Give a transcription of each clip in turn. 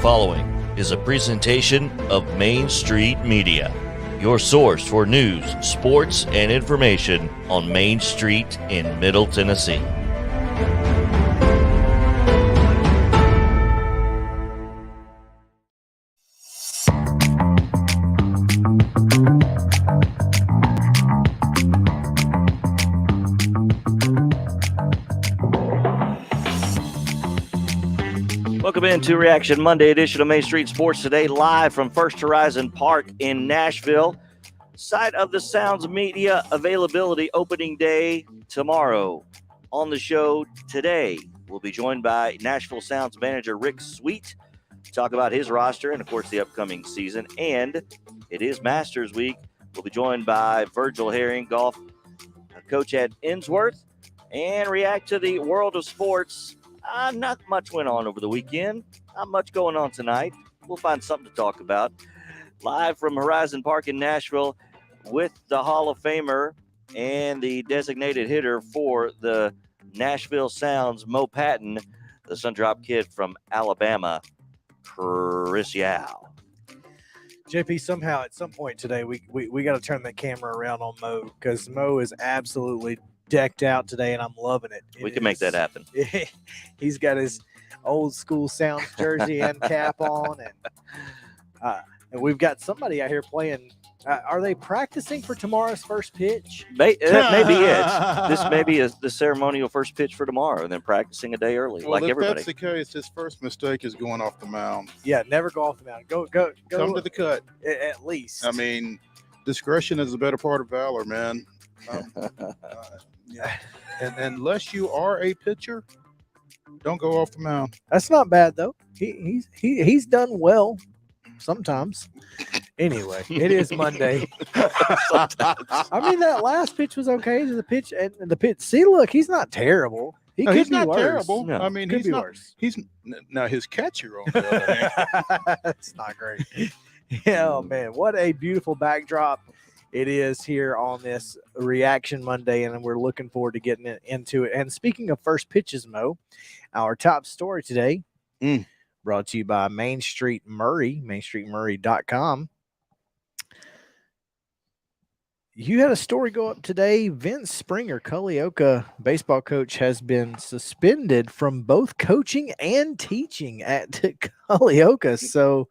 following is a presentation of Main Street Media, your source for news, sports, and information on Main Street in Middle Tennessee. Welcome into Reaction Monday edition of Main Street Sports Today, live from First Horizon Park in Nashville. Site of the Sounds Media availability opening day tomorrow. On the show today, we'll be joined by Nashville Sounds manager Rick Sweet to talk about his roster and, of course, the upcoming season. And it is Masters Week. We'll be joined by Virgil Herring, golf coach at Innsworth, and react to the world of sports. Not much went on over the weekend. Not much going on tonight. We'll find something to talk about. Live from Horizon Park in Nashville with the Hall of Famer and the designated hitter for the Nashville Sounds, Mo Patton, the Sundrop kid from Alabama, Chris Yao. JP, somehow at some point today, we got to turn the camera around on Mo, because Mo is absolutely decked out today, and I'm loving it. We can make that happen. He's got his old school Sounds jersey and cap on, and we've got somebody out here playing. Are they practicing for tomorrow's first pitch? That may be it. This may be the ceremonial first pitch for tomorrow, and then practicing a day early, well, like if everybody. That's the case, his first mistake is going off the mound. Yeah, never go off the mound. Go. Come to the cut. At least. I mean, discretion is the better part of valor, man. Yeah. And unless you are a pitcher, don't go off the mound. That's not bad though. He's done well sometimes. Anyway, it is Monday. I mean, that last pitch was okay. The pitch. See, look, he's not terrible. He's not worse. terrible. No. I mean, Could he's be not. Worse. He's now his catcher on the other hand. That's not great. Yeah, oh man, what a beautiful backdrop it is here on this Reaction Monday, and we're looking forward to getting into it. And speaking of first pitches, Mo, our top story today brought to you by Main Street Murray, mainstreetmurray.com. You had a story go up today. Vince Springer, Culleoka baseball coach, has been suspended from both coaching and teaching at Culleoka. So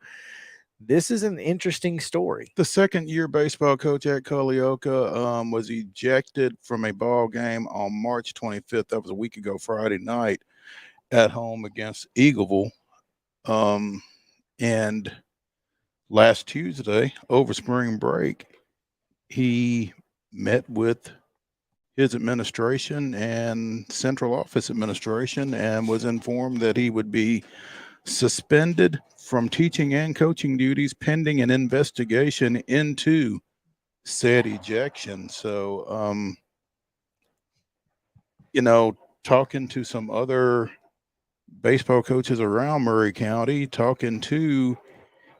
this is an interesting story. The second-year baseball coach at Culleoka was ejected from a ball game on March 25th. That was a week ago, Friday night, at home against Incl. And last Tuesday, over spring break, he met with his administration and central office administration and was informed that he would be suspended from teaching and coaching duties pending an investigation into said ejection. So, talking to some other baseball coaches around Murray County, talking to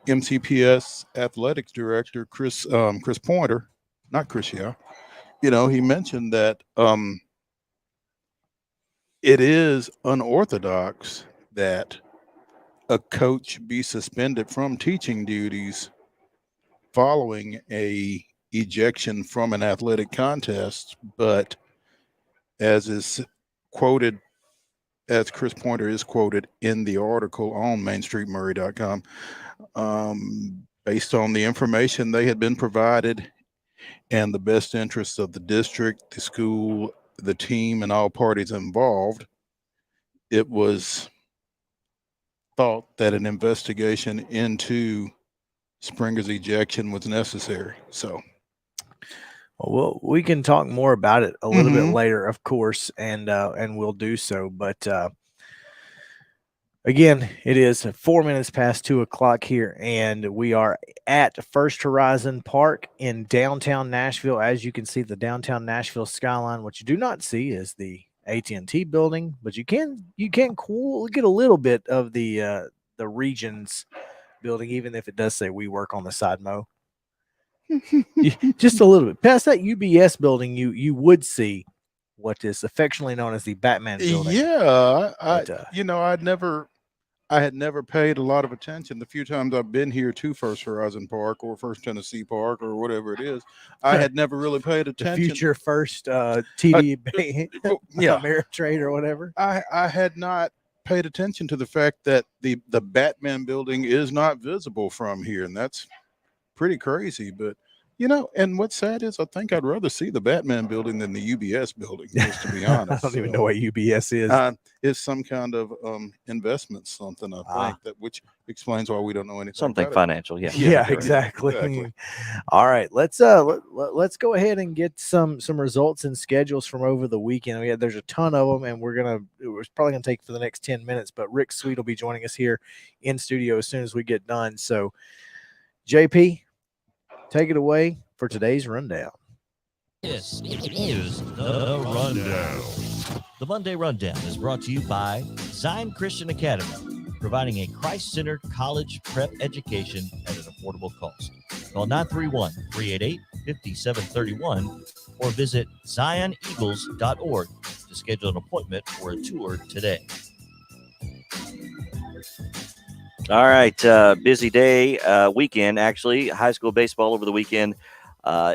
MCPS athletics director Chris Pointer, not Chris Yao, he mentioned that it is unorthodox that a coach be suspended from teaching duties following a ejection from an athletic contest, but as Chris Pointer is quoted in the article on mainstreetmurray.com, based on the information they had been provided and the best interests of the district, the school, the team, and all parties involved, it was thought that an investigation into Springer's ejection was necessary. So, well, we can talk more about it a little bit later, of course, and we'll do so. But again, it is 4 minutes past 2:00 here, and we are at First Horizon Park in downtown Nashville. As you can see, the downtown Nashville skyline. What you do not see is the AT&T building, but you can get a little bit of the Regions building, even if it does say we work on the side, Mo. Just a little bit past that UBS building, you would see what is affectionately known as the Batman building. Yeah, I I had never paid a lot of attention. The few times I've been here to First Horizon Park or First Tennessee Park or whatever it is, I had never really paid The attention. future first TD Yeah. Ameritrade or whatever. I had not paid attention to the fact that the Batman building is not visible from here, and that's pretty crazy. But and what's sad is I think I'd rather see the Batman building than the UBS building, just to be honest. I don't even know what UBS is. It's some kind of investment something, I think, which explains why we don't know anything. Something about financial, yeah. Yeah, exactly. All right, let's go ahead and get some results and schedules from over the weekend. There's a ton of them, and we're probably gonna take for the next 10 minutes. But Rick Sweet will be joining us here in studio as soon as we get done. So, JP, take it away for today's rundown. This is the Rundown. The Monday Rundown is brought to you by Zion Christian Academy, providing a Christ-centered college prep education at an affordable cost. Call 931-388-5731 or visit zioneagles.org to schedule an appointment for a tour today. All right, busy day, weekend, actually. High school baseball over the weekend.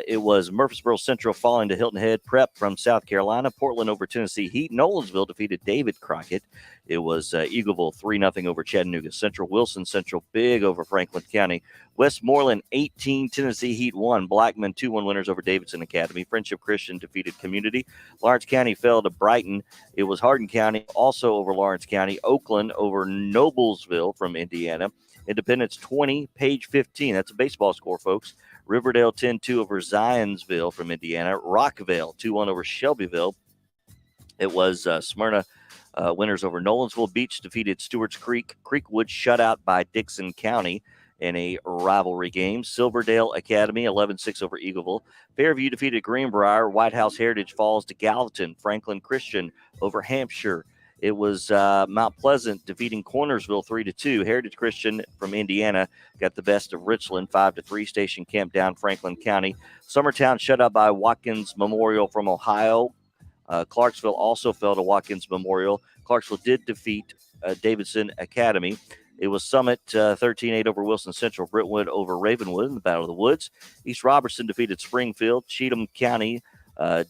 It was Murfreesboro Central falling to Hilton Head. Prep from South Carolina. Portland over Tennessee Heat. Nolensville defeated David Crockett. It was Eagleville 3-0 over Chattanooga Central. Wilson Central big over Franklin County. Westmoreland 18, Tennessee Heat 1. Blackman 2-1 winners over Davidson Academy. Friendship Christian defeated Community. Lawrence County fell to Brighton. It was Hardin County also over Lawrence County. Oakland over Noblesville from Indiana. Independence 20, Page 15. That's a baseball score, folks. Riverdale 10-2 over Zionsville from Indiana. Rockville 2-1 over Shelbyville. It was Smyrna winners over Nolensville. Beach defeated Stewart's Creek. Creekwood shut out by Dixon County in a rivalry game. Silverdale Academy 11-6 over Eagleville. Fairview defeated Greenbrier. White House Heritage falls to Gallatin. Franklin Christian over Hampshire. It was Mount Pleasant defeating Cornersville 3-2. Heritage Christian from Indiana got the best of Richland 5-3. Station Camp down Franklin County. Summertown shut out by Watkins Memorial from Ohio. Clarksville also fell to Watkins Memorial. Clarksville did defeat Davidson Academy. It was Summit 13-8 over Wilson Central. Brentwood over Ravenwood in the Battle of the Woods. East Robertson defeated Springfield. Cheatham County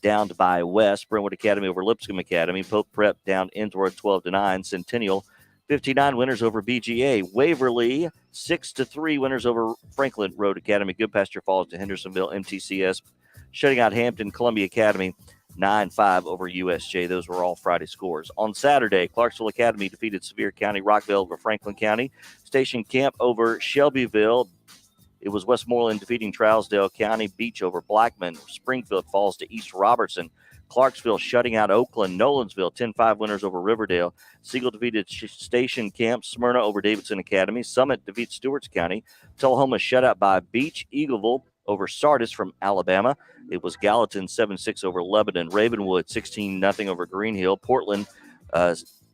down by West. Brentwood Academy over Lipscomb Academy. Pope Prep down Innsworth 12-9. Centennial 59 winners over BGA. Waverly 6-3 winners over Franklin Road Academy. Goodpasture falls to Hendersonville. MTCS shutting out Hampton. Columbia Academy 9-5 over USJ. Those were all Friday scores. On Saturday, Clarksville Academy defeated Sevier County. Rockville over Franklin County. Station Camp over Shelbyville. It was Westmoreland defeating Trousdale County. Beach over Blackman. Springfield falls to East Robertson. Clarksville shutting out Oakland. Nolensville 10-5 winners over Riverdale. Siegel defeated Station Camp. Smyrna over Davidson Academy. Summit defeats Stewart's County. Tullahoma shut out by Beach. Eagleville over Sardis from Alabama. It was Gallatin 7-6 over Lebanon. Ravenwood 16-0 over Green Hill. Portland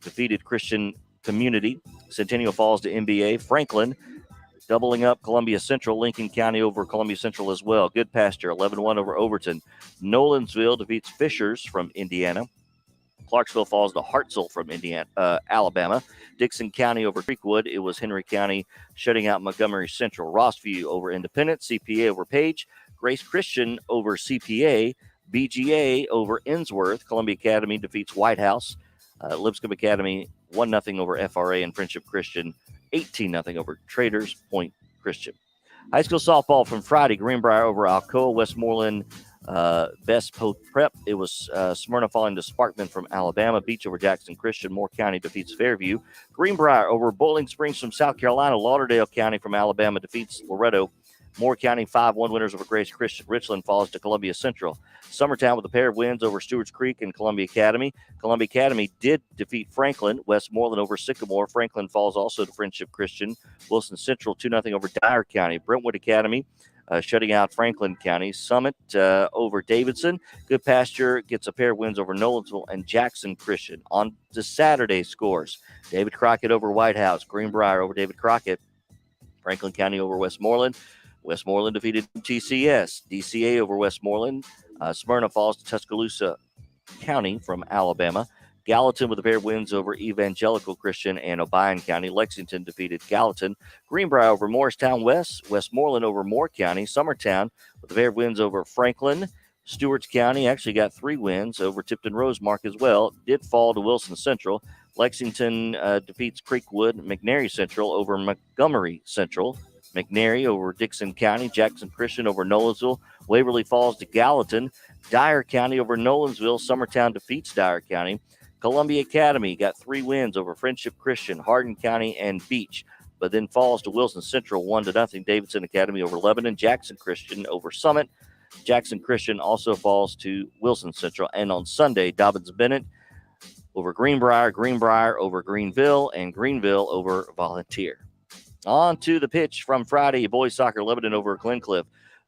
defeated Christian Community. Centennial falls to NBA. Franklin doubling up Columbia Central. Lincoln County over Columbia Central as well. Goodpasture 11-1 over Overton. Nolensville defeats Fishers from Indiana. Clarksville falls to Hartselle from Alabama. Dixon County over Creekwood. It was Henry County shutting out Montgomery Central. Rossview over Independence. CPA over Page. Grace Christian over CPA. BGA over Innsworth. Columbia Academy defeats White House. Lipscomb Academy 1-0 over FRA. And Friendship Christian 18-0 over Traders Point Christian. High school softball from Friday. Greenbrier over Alcoa. Westmoreland Best Post Prep. It was Smyrna falling to Sparkman from Alabama. Beach over Jackson Christian. Moore County defeats Fairview. Greenbrier over Bowling Springs from South Carolina. Lauderdale County from Alabama defeats Loretto. Moore County 5-1 winners over Grace Christian. Richland falls to Columbia Central. Summertown with a pair of wins over Stewart's Creek and Columbia Academy. Columbia Academy did defeat Franklin. Westmoreland over Sycamore. Franklin falls also to Friendship Christian. Wilson Central 2-0 over Dyer County. Brentwood Academy shutting out Franklin County. Summit over Davidson. Goodpasture gets a pair of wins over Nolensville and Jackson Christian. On to Saturday scores. David Crockett over White House. Greenbrier over David Crockett. Franklin County over Westmoreland. Westmoreland defeated TCS. DCA over Westmoreland. Smyrna falls to Tuscaloosa County from Alabama. Gallatin with a pair of wins over Evangelical Christian and Obion County. Lexington defeated Gallatin. Greenbrier over Morristown West. Westmoreland over Moore County. Summertown with a pair of wins over Franklin. Stewart's County actually got 3 wins over Tipton Rosemark as well. Did fall to Wilson Central. Lexington defeats Creekwood. McNary Central over Montgomery Central. McNary over Dixon County. Jackson Christian over Nolensville. Waverly Falls to Gallatin. Dyer County over Nolensville. Summertown defeats Dyer County. Columbia Academy got 3 wins over Friendship Christian, Hardin County, and Beach, but then falls to Wilson Central 1-0. Davidson Academy over Lebanon. Jackson Christian over Summit. Jackson Christian also falls to Wilson Central. And on Sunday, Dobbins Bennett over Greenbrier, Greenbrier over Greenville, and Greenville over Volunteer. On to the pitch from Friday, boys soccer, Lebanon over Glencliff.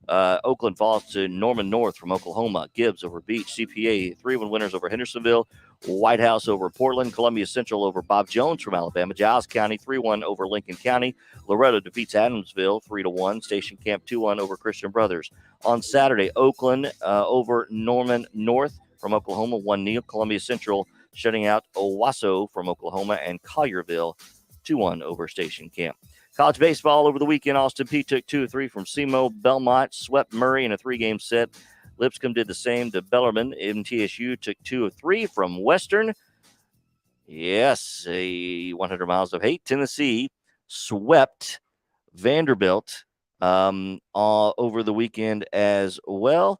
Oakland falls to Norman North from Oklahoma. Gibbs over Beach. CPA 3-1 winners over Hendersonville. White House over Portland. Columbia Central over Bob Jones from Alabama. Giles County 3-1 over Lincoln County. Loretto defeats Adamsville 3-1. Station Camp 2-1 over Christian Brothers. On Saturday, Oakland over Norman North from Oklahoma 1-0. Columbia Central shutting out Owasso from Oklahoma, and Collierville 2-1 over Station Camp. College baseball over the weekend. Austin Peay took 2-3 from SEMO. Belmont swept Murray in a 3-game set. Lipscomb did the same to Bellarmine. MTSU took 2-3 from Western. Yes, a 100 miles of hate. Tennessee swept Vanderbilt over the weekend as well.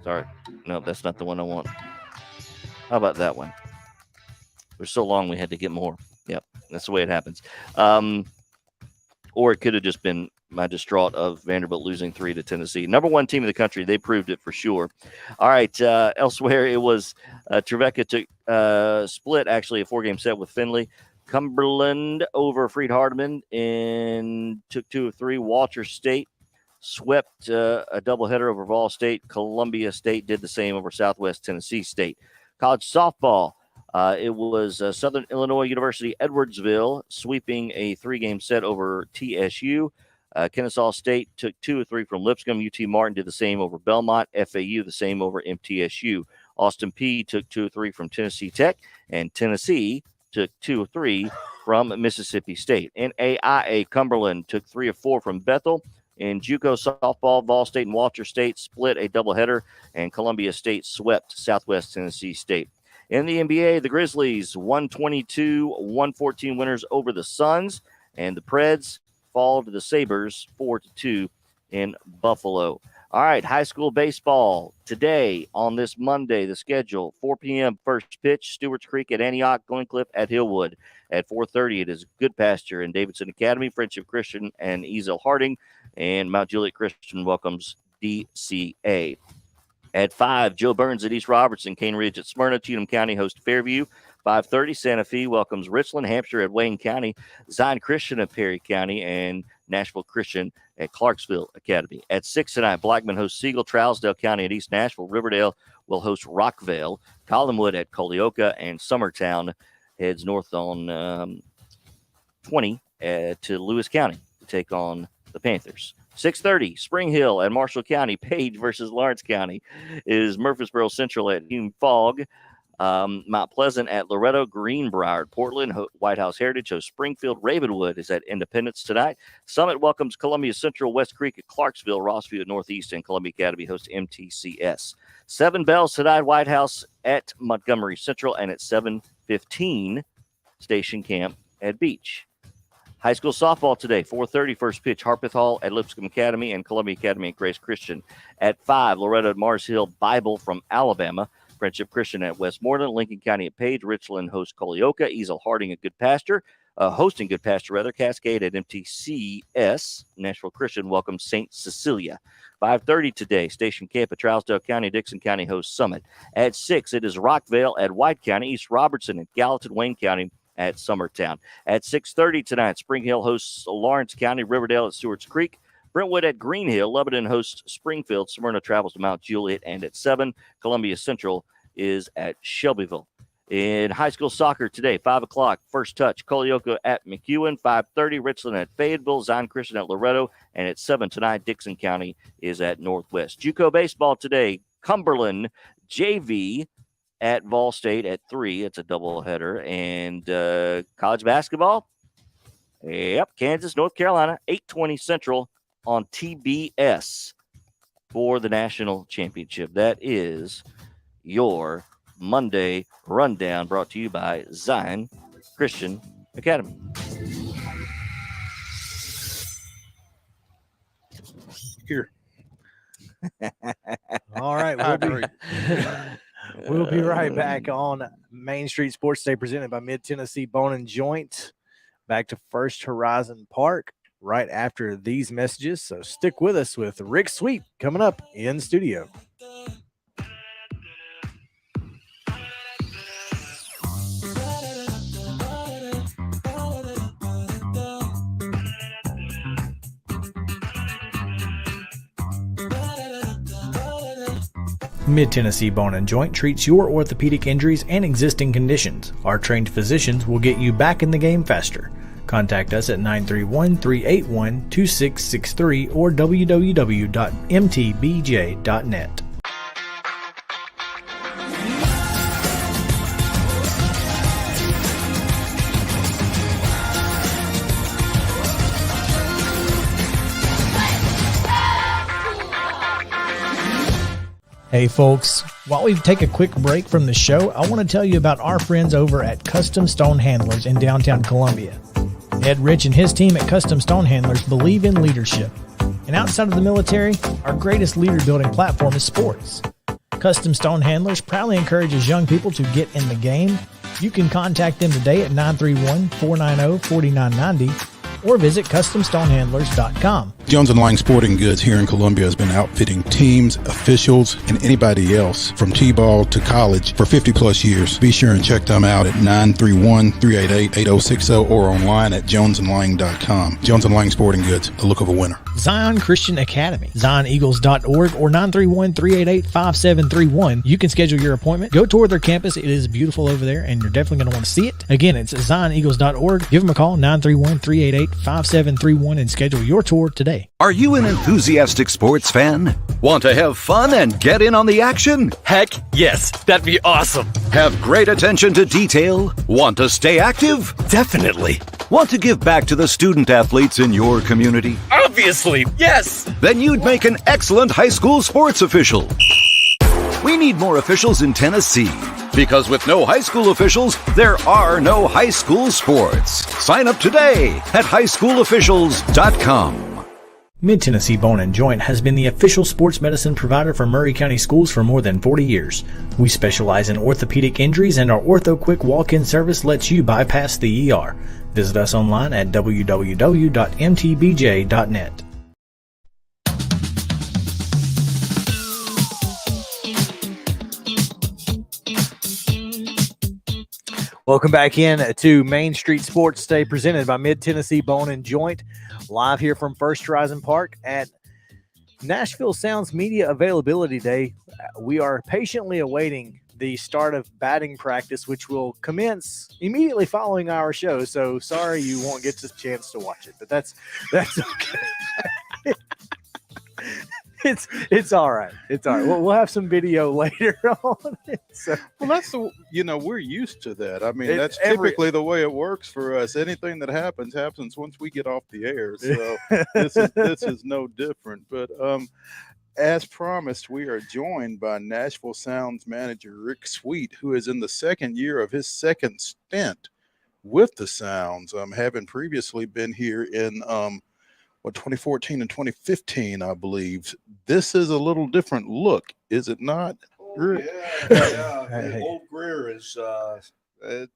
Sorry. No, that's not the one I want. How about that one? It was so long we had to get more. Yep, that's the way it happens. Or it could have just been my distraught of Vanderbilt losing 3 to Tennessee. Number 1 team in the country. They proved it for sure. All right, elsewhere it was Trevecca took split, actually, a 4-game set with Findlay. Cumberland over Freed Hardeman and took 2-3. Walter State swept a doubleheader over Vol State. Columbia State did the same over Southwest Tennessee State. College softball. It was Southern Illinois University Edwardsville sweeping a 3-game set over TSU. Kennesaw State took 2-3 from Lipscomb. UT Martin did the same over Belmont. FAU the same over MTSU. Austin Peay took 2-3 from Tennessee Tech, and Tennessee took 2-3 from Mississippi State. NAIA Cumberland took 3-4 from Bethel. In JUCO softball, Vol State and Walter State split a doubleheader, and Columbia State swept Southwest Tennessee State. In the NBA, the Grizzlies 122-114 winners over the Suns, and the Preds fall to the Sabres 4-2 in Buffalo. All right, high school baseball today on this Monday. The schedule: 4 p.m. first pitch, Stewart's Creek at Antioch, Glencliff at Hillwood. At 4:30, it is Good Pasture and Davidson Academy, Friendship Christian and Easel Harding, and Mount Juliet Christian welcomes DCA. At 5, Joe Burns at East Robertson, Cane Ridge at Smyrna, Cheatham County hosts Fairview. 5:30, Santa Fe welcomes Richland, Hampshire at Wayne County, Zion Christian at Perry County, and Nashville Christian at Clarksville Academy. At 6 tonight, Blackman hosts Siegel, Trousdale County at East Nashville. Riverdale will host Rockvale. Collinwood at Colioca, and Summertown heads north on 20 to Lewis County to take on the Panthers. 6:30, Spring Hill at Marshall County. Page versus Lawrence County is Murfreesboro Central at Hume Fogg. Mount Pleasant at Loretto. Greenbrier at Portland. White House Heritage hosts Springfield. Ravenwood is at Independence tonight. Summit welcomes Columbia Central. West Creek at Clarksville. Rossview at Northeast, and Columbia Academy hosts MTCS. 7 bells tonight. White House at Montgomery Central, and at 7:15, Station Camp at Beach. High school softball today, 4:30, first pitch, Harpeth Hall at Lipscomb Academy and Columbia Academy at Grace Christian. At 5, Loretto at Mars Hill, Bible from Alabama, Friendship Christian at Westmoreland, Lincoln County at Page, Richland hosts Colioca, Easel Harding at Good Pasture, hosting Good Pasture, Cascade at MTCS, Nashville Christian welcomes St. Cecilia. 5:30 today, Station Camp at Trousdale County, Dixon County hosts Summit. At 6, it is Rockvale at White County, East Robertson at Gallatin, Wayne County at Summertown. At 6:30 tonight, Spring Hill hosts Lawrence County, Riverdale at Stewart's Creek, Brentwood at Green Hill, Lebanon hosts Springfield, Smyrna travels to Mount Juliet, and at 7, Columbia Central is at Shelbyville. In high school soccer today, 5 o'clock, first touch, Colioca at McEwen, 5:30, Richland at Fayetteville, Zion Christian at Loretto, and at 7 tonight, Dixon County is at Northwest. JUCO baseball today, Cumberland JV at Ball State at 3. It's a doubleheader. And college basketball, yep, Kansas, North Carolina, 8:20 Central on TBS for the national championship. That is your Monday rundown, brought to you by Zion Christian Academy. Here. All right, we'll be right back on Main Street Sports Day, presented by Mid Tennessee Bone and Joint. Back to First Horizon Park right after these messages. So stick with us with Rick Sweet coming up in studio. Mid-Tennessee Bone and Joint treats your orthopedic injuries and existing conditions. Our trained physicians will get you back in the game faster. Contact us at 931-381-2663 or www.mtbj.net. Hey folks, while we take a quick break from the show, I want to tell you about our friends over at Custom Stone Handlers in downtown Columbia. Ed Rich and his team at Custom Stone Handlers believe in leadership. And outside of the military, our greatest leader building platform is sports. Custom Stone Handlers proudly encourages young people to get in the game. You can contact them today at 931-490-4990 or visit CustomStonehandlers.com. Jones & Lang Sporting Goods here in Columbia has been outfitting teams, officials, and anybody else from T-ball to college for 50-plus years. Be sure and check them out at 931-388-8060 or online at jonesandlang.com. Jones & Lang Sporting Goods, the look of a winner. Zion Christian Academy, ZionEagles.org or 931-388-5731. You can schedule your appointment. Go tour their campus. It is beautiful over there, and you're definitely going to want to see it. Again, it's ZionEagles.org. Give them a call, 931-388-5731, and schedule your tour today. Are you an enthusiastic sports fan? Want to have fun and get in on the action? Heck yes, that'd be awesome. Have great attention to detail? Want to stay active? Definitely. Want to give back to the student athletes in your community? Obviously, yes. Then you'd make an excellent high school sports official. We need more officials in Tennessee, because with no high school officials, there are no high school sports. Sign up today at highschoolofficials.com. Mid-Tennessee Bone and Joint has been the official sports medicine provider for Murray County Schools for more than 40 years. We specialize in orthopedic injuries, and our Ortho Quick walk-in service lets you bypass the ER. Visit us online at www.mtbj.net. Welcome back in to Main Street Sports Day, presented by Mid-Tennessee Bone and Joint, live here from First Horizon Park at Nashville Sounds Media Availability Day. We are patiently awaiting the start of batting practice, which will commence immediately following our show. So sorry you won't get the chance to watch it, but that's okay. It's all right. It's all right. We'll have some video later on it. So, Well, that's we're used to that. I mean, that's typically the way it works for us. Anything that happens once we get off the air. So this is no different. But as promised, we are joined by Nashville Sounds manager Rick Sweet, who is in the second year of his second stint with the Sounds, having previously been here in 2014 and 2015, I believe. This is a little different look, is it not? Oh, yeah. Hey. Old Greer is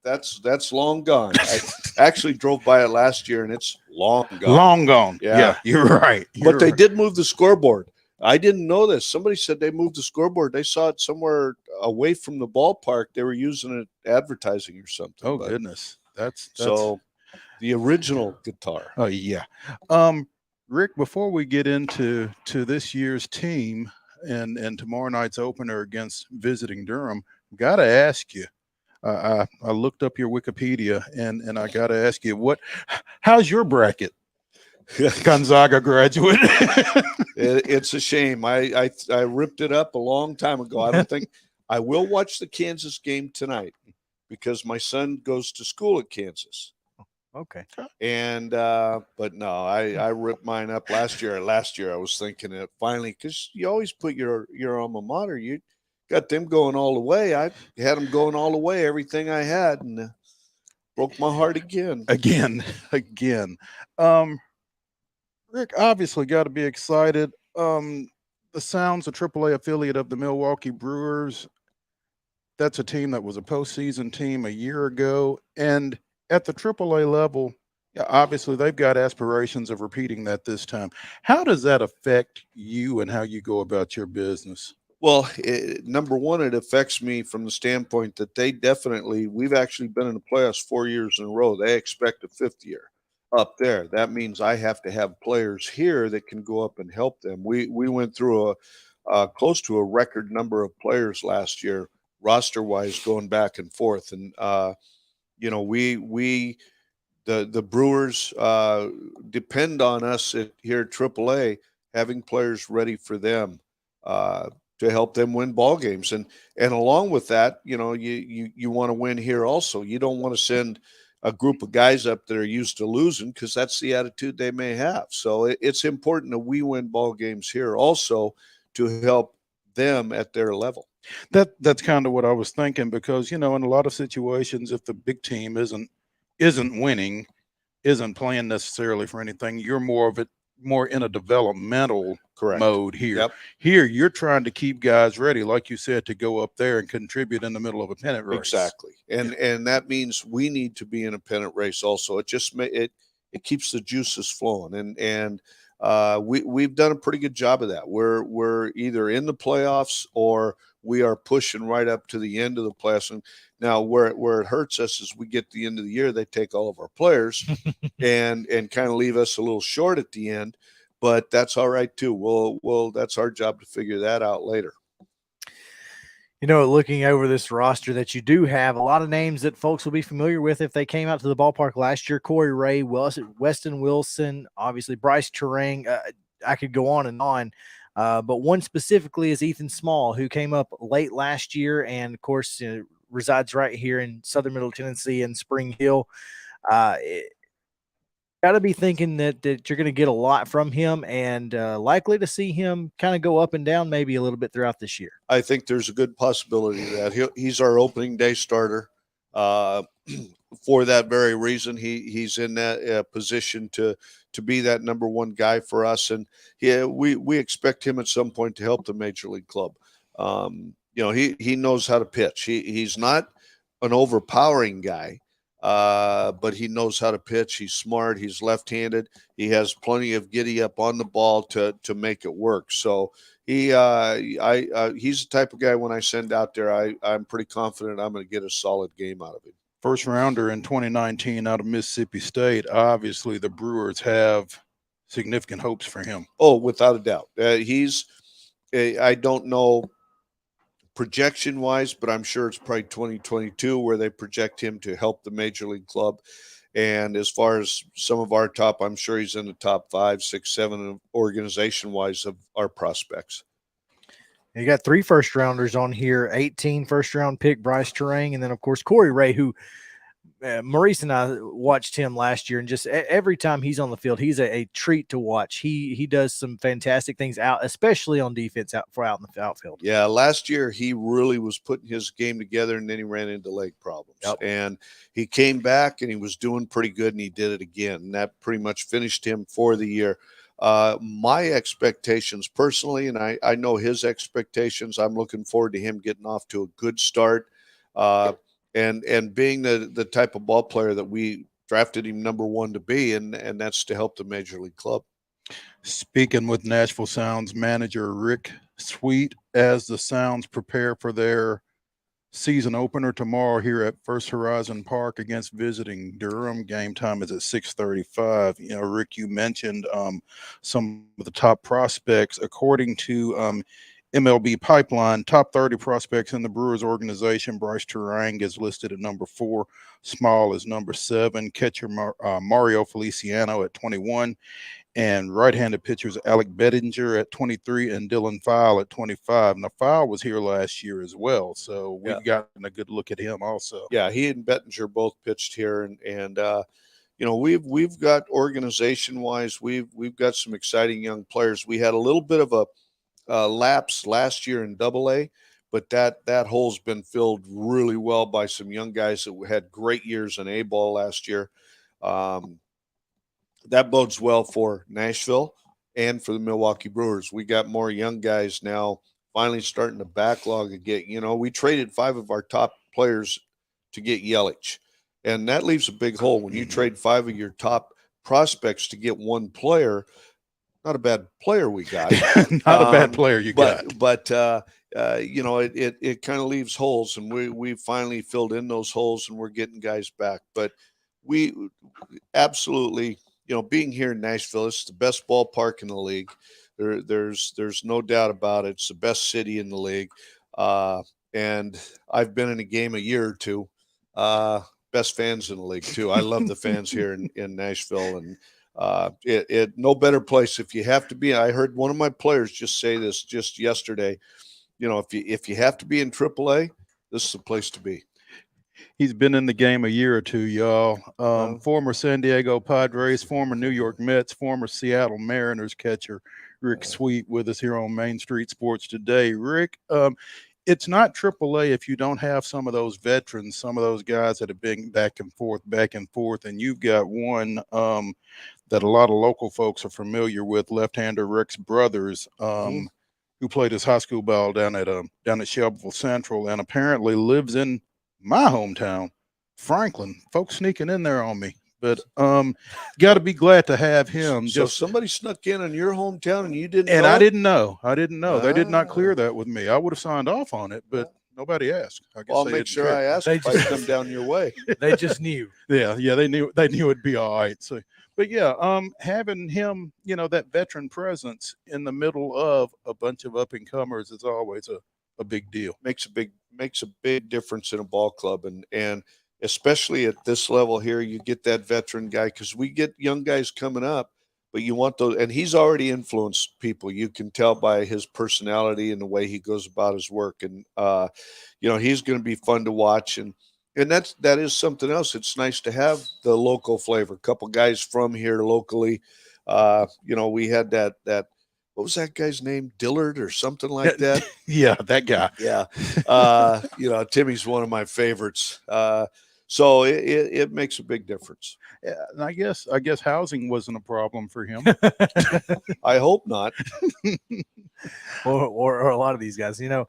that's long gone. I actually drove by it last year, and it's long gone. Long gone. Yeah, you're right. But they did move the scoreboard. I didn't know this. Somebody said they moved the scoreboard. They saw it somewhere away from the ballpark. They were using it advertising or something. Oh, goodness. That's so the original guitar. Oh, yeah. Rick, before we get into this year's team and tomorrow night's opener against visiting Durham, got to ask you. I looked up your Wikipedia and I got to ask you, how's your bracket? Gonzaga graduate. It's a shame. I ripped it up a long time ago. I don't think I will watch the Kansas game tonight because my son goes to school at Kansas. Okay. And but no, I ripped mine up last year. Last year I was thinking it finally, because you always put your alma mater. You got them going all the way. I had them going all the way. Everything I had, and broke my heart again. Again. Rick obviously got to be excited. The Sounds, a AAA affiliate of the Milwaukee Brewers. That's a team that was a postseason team a year ago, and at the AAA level, yeah, obviously they've got aspirations of repeating that this time. How does that affect you and how you go about your business? Well, number one, it affects me from the standpoint that we've actually been in the playoffs 4 years in a row. They expect a fifth year up there. That means I have to have players here that can go up and help them. We went through a close to a record number of players last year, roster wise, going back and forth. And, the Brewers depend on us here at AAA having players ready for them to help them win ball games, and along with that, you want to win here also. You don't want to send a group of guys up that are used to losing, because that's the attitude they may have. So it's important that we win ball games here also to help them at their level. That's kind of what I was thinking, because in a lot of situations, if the big team isn't winning, isn't playing necessarily for anything, you're more in a developmental mode here. Yep. Here, you're trying to keep guys ready, like you said, to go up there and contribute in the middle of a pennant race. Exactly, and that means we need to be in a pennant race also. It just it keeps the juices flowing, and we've done a pretty good job of that. We're either in the playoffs or we are pushing right up to the end of the playoffs. And now where it hurts us is we get to the end of the year, they take all of our players and kind of leave us a little short at the end. But that's all right too. Well, that's our job to figure that out later. Looking over this roster that you do have, a lot of names that folks will be familiar with if they came out to the ballpark last year: Corey Ray, Weston Wilson, obviously Bryce Terang. I could go on and on. But one specifically is Ethan Small, who came up late last year and, of course, resides right here in southern Middle Tennessee in Spring Hill. Got to be thinking that you're going to get a lot from him, and likely to see him kind of go up and down maybe a little bit throughout this year. I think there's a good possibility that he's our opening day starter. For that very reason, he's in that position to be that number one guy for us, and we expect him at some point to help the major league club. He knows how to pitch. He's not an overpowering guy, but he knows how to pitch. He's smart. He's left-handed. He has plenty of giddy up on the ball to make it work. So he's the type of guy when I send out there, I'm pretty confident I'm going to get a solid game out of him. First rounder in 2019 out of Mississippi State. Obviously, the Brewers have significant hopes for him. Oh, without a doubt. I don't know projection-wise, but I'm sure it's probably 2022 where they project him to help the major league club. And as far as some of our top, I'm sure he's in the top 5, 6, 7 organization-wise of our prospects. You got 3 first-rounders on here, 18 first-round pick Bryce Terang, and then, of course, Corey Ray, who Maurice and I watched him last year, and just every time he's on the field, he's a treat to watch. He does some fantastic things out, especially on defense out in the outfield. Yeah, last year he really was putting his game together, and then he ran into leg problems. Yep. And he came back, and he was doing pretty good, and he did it again. And that pretty much finished him for the year. My expectations personally, and I know his expectations, I'm looking forward to him getting off to a good start. And being the type of ball player that we drafted him number 1 to be, and that's to help the major league club. Speaking with Nashville Sounds manager Rick Sweet, as the Sounds prepare for their season opener tomorrow here at First Horizon Park against visiting Durham. Game time is at 6:35. Rick, you mentioned some of the top prospects. According to MLB Pipeline, top 30 prospects in the Brewers organization, Bryce Terang is listed at number 4. Small is number 7. Catcher Mario Feliciano at 21. and right-handed pitchers Alec Bettinger at 23 and Dylan File at 25. Now, File was here last year as well, so we've gotten a good look at him also. Yeah, he and Bettinger both pitched here, and we've got organization-wise, we've got some exciting young players. We had a little bit of a lapse last year in Double-A, but that hole's been filled really well by some young guys that had great years in A-ball last year. That bodes well for Nashville and for the Milwaukee Brewers. We got more young guys now finally starting to backlog and get, we traded 5 of our top players to get Yelich. And that leaves a big hole. When you trade 5 of your top prospects to get 1 player, not a bad player we got. Not a bad player you got. But it kind of leaves holes, and we finally filled in those holes, and we're getting guys back. But we absolutely, being here in Nashville, it's the best ballpark in the league. There's no doubt about it. It's the best city in the league. And I've been in a game a year or two. Best fans in the league too. I love the fans here in Nashville, and no better place if you have to be. I heard one of my players just say this just yesterday. If you have to be in AAA, this is the place to be. He's been in the game a year or two, y'all. Former San Diego Padres, former New York Mets, former Seattle Mariners catcher Rick Sweet with us here on Main Street Sports today. Rick, it's not AAA if you don't have some of those veterans, some of those guys that have been back and forth, and you've got one that a lot of local folks are familiar with, left-hander Rex Brothers, who played his high school ball down at Shelbyville Central, and apparently lives in my hometown, Franklin. Folks sneaking in there on me, but got to be glad to have him. So somebody snuck in your hometown and you didn't and know I it? didn't know. They did not clear that with me. I would have signed off on it, but nobody asked. I guess I'll make sure I ask if I come down your way. They just knew. Yeah, they knew it'd be all right. So, but yeah, having him, that veteran presence in the middle of a bunch of up and comers is always a big deal. Makes a big difference in a ball club, and especially at this level here, you get that veteran guy, because we get young guys coming up, but you want those, and he's already influenced people. You can tell by his personality and the way he goes about his work, and he's going to be fun to watch, and that is something else. It's nice to have the local flavor. A couple guys from here locally. We had that. What was that guy's name? Dillard or something like that? Yeah, that guy. Yeah. Timmy's one of my favorites. So it makes a big difference. Yeah, and I guess housing wasn't a problem for him. I hope not. or a lot of these guys. You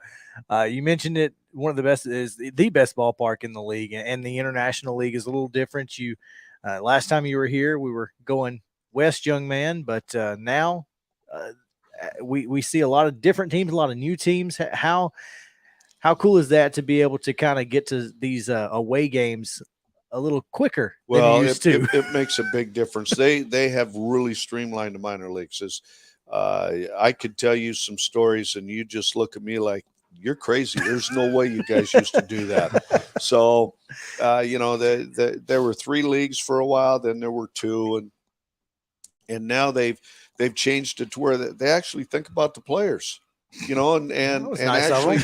mentioned it. One of the best is the best ballpark in the league, and the International League is a little different. Last time you were here, we were going west, young man, but now we see a lot of different teams, a lot of new teams. How cool is that to be able to kind of get to these away games a little quicker than you used to? It makes a big difference. They have really streamlined the minor leagues. I could tell you some stories, and you just look at me like, you're crazy. There's no way you guys used to do that. So, there were 3 leagues for a while, then there were 2, and now they've changed it to where they actually think about the players, and nice actually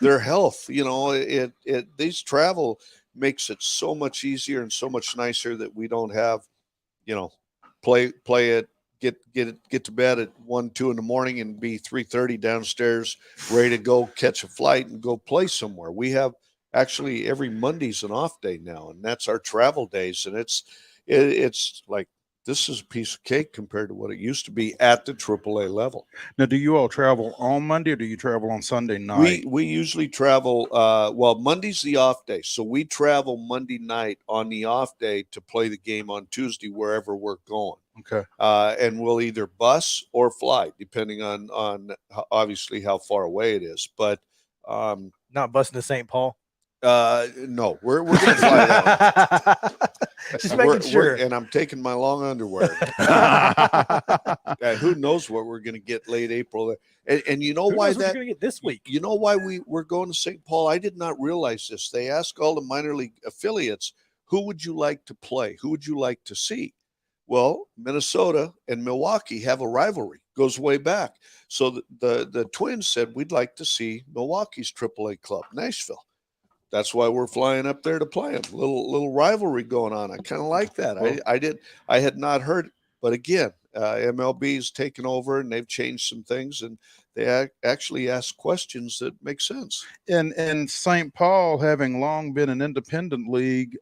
their health. These travel makes it so much easier and so much nicer that we don't have, play it, get to bed at 1, 2 in the morning and be 3:30 downstairs, ready to go catch a flight and go play somewhere. We have actually every Monday's an off day now, and that's our travel days. And it's like, this is a piece of cake compared to what it used to be at the AAA level. Now, do you all travel on Monday, or do you travel on Sunday night? We usually travel. Monday's the off day, so we travel Monday night on the off day to play the game on Tuesday wherever we're going. Okay. And we'll either bus or fly, depending on obviously how far away it is. But Not busing to St. Paul. No, we're going to fly down. Just making sure. And I'm taking my long underwear. Who knows what we're going to get late April? And you know why we're going to get this week? You know why we're going to St. Paul? I did not realize this. They ask all the minor league affiliates, who would you like to play? Who would you like to see? Well, Minnesota and Milwaukee have a rivalry, goes way back. So the Twins said, we'd like to see Milwaukee's AAA club, Nashville. That's why we're flying up there to play them. Little rivalry going on. I kind of like that. I had not heard, but again, MLB's taken over and they've changed some things, and they actually ask questions that make sense. And St. Paul, having long been an independent league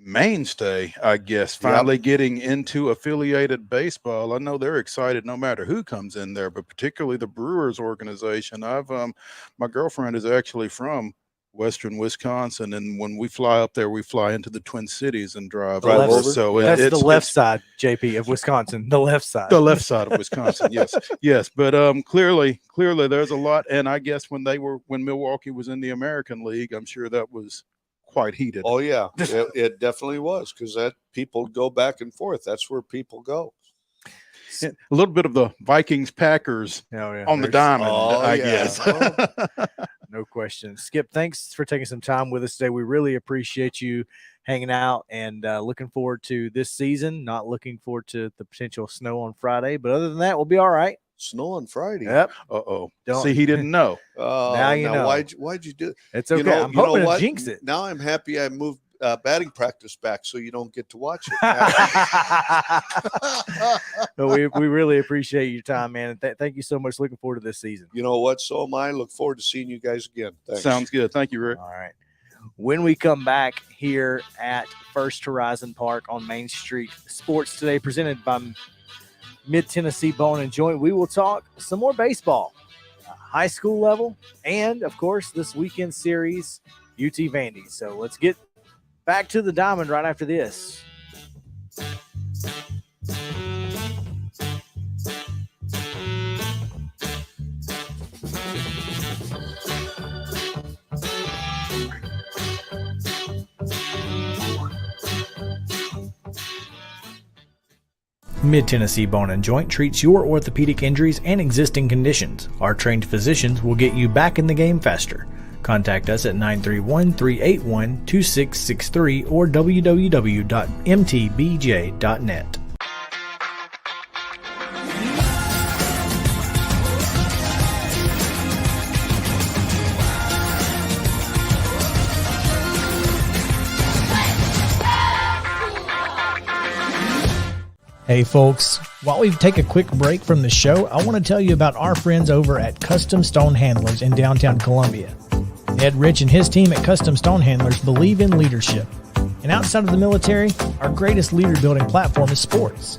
mainstay, I guess, finally getting into affiliated baseball. I know they're excited no matter who comes in there, but particularly the Brewers organization. My girlfriend is actually from Western Wisconsin, and when we fly up there, we fly into the Twin Cities and drive over. So that's the left side, JP, of Wisconsin. The left side of Wisconsin. Yes. But clearly there's a lot. And I guess when Milwaukee was in the American League, I'm sure that was quite heated. Oh yeah, it definitely was, because that people go back and forth. That's where people go. A little bit of the Vikings Packers on the diamond, I guess. No question. Skip, thanks for taking some time with us today. We really appreciate you hanging out, and looking forward to this season. Not looking forward to the potential snow on Friday, but other than that, we'll be all right. Snow on Friday. Yep. See, he didn't know. Now you know. Why'd you do it? It's okay. I'm hoping to jinx it. Now I'm happy I moved batting practice back so you don't get to watch it. We really appreciate your time, man. Thank you so much. Looking forward to this season. You know what? So am I. Look forward to seeing you guys again. Thanks. Sounds good. Thank you, Rick. All right. When we come back here at First Horizon Park on Main Street, Sports Today presented by Mid-Tennessee Bone and Joint, we will talk some more baseball, high school level, and, of course, this weekend series, Ut-Vandy. So let's get back to the diamond right after this. Mid-Tennessee Bone and Joint treats your orthopedic injuries and existing conditions. Our trained physicians will get you back in the game faster. Contact us at 931-381-2663 or www.mtbj.net. Hey folks, while we take a quick break from the show, I want to tell you about our friends over at Custom Stone Handlers in downtown Columbia. Ed Rich and his team at Custom Stone Handlers believe in leadership. And outside of the military, our greatest leader building platform is sports.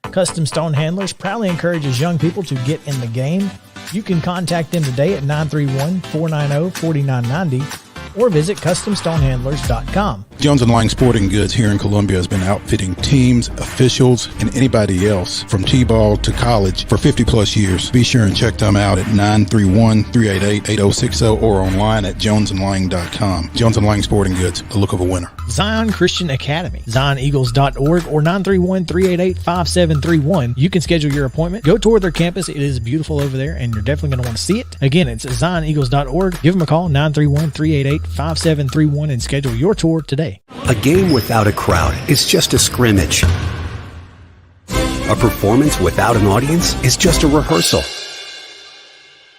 Custom Stone Handlers proudly encourages young people to get in the game. You can contact them today at 931-490-4990 or visit CustomStonehandlers.com. Jones & Lang Sporting Goods here in Columbia has been outfitting teams, officials, and anybody else from T-ball to college for 50-plus years. Be sure and check them out at 931-388-8060 or online at jonesandlang.com. Jones & Lang Sporting Goods, the look of a winner. Zion Christian Academy, ZionEagles.org or 931-388-5731. You can schedule your appointment. Go tour their campus. It is beautiful over there, and you're definitely going to want to see it. Again, it's ZionEagles.org. Give them a call, 931-388-5731, and schedule your tour today. A game without a crowd is just a scrimmage. A performance without an audience is just a rehearsal.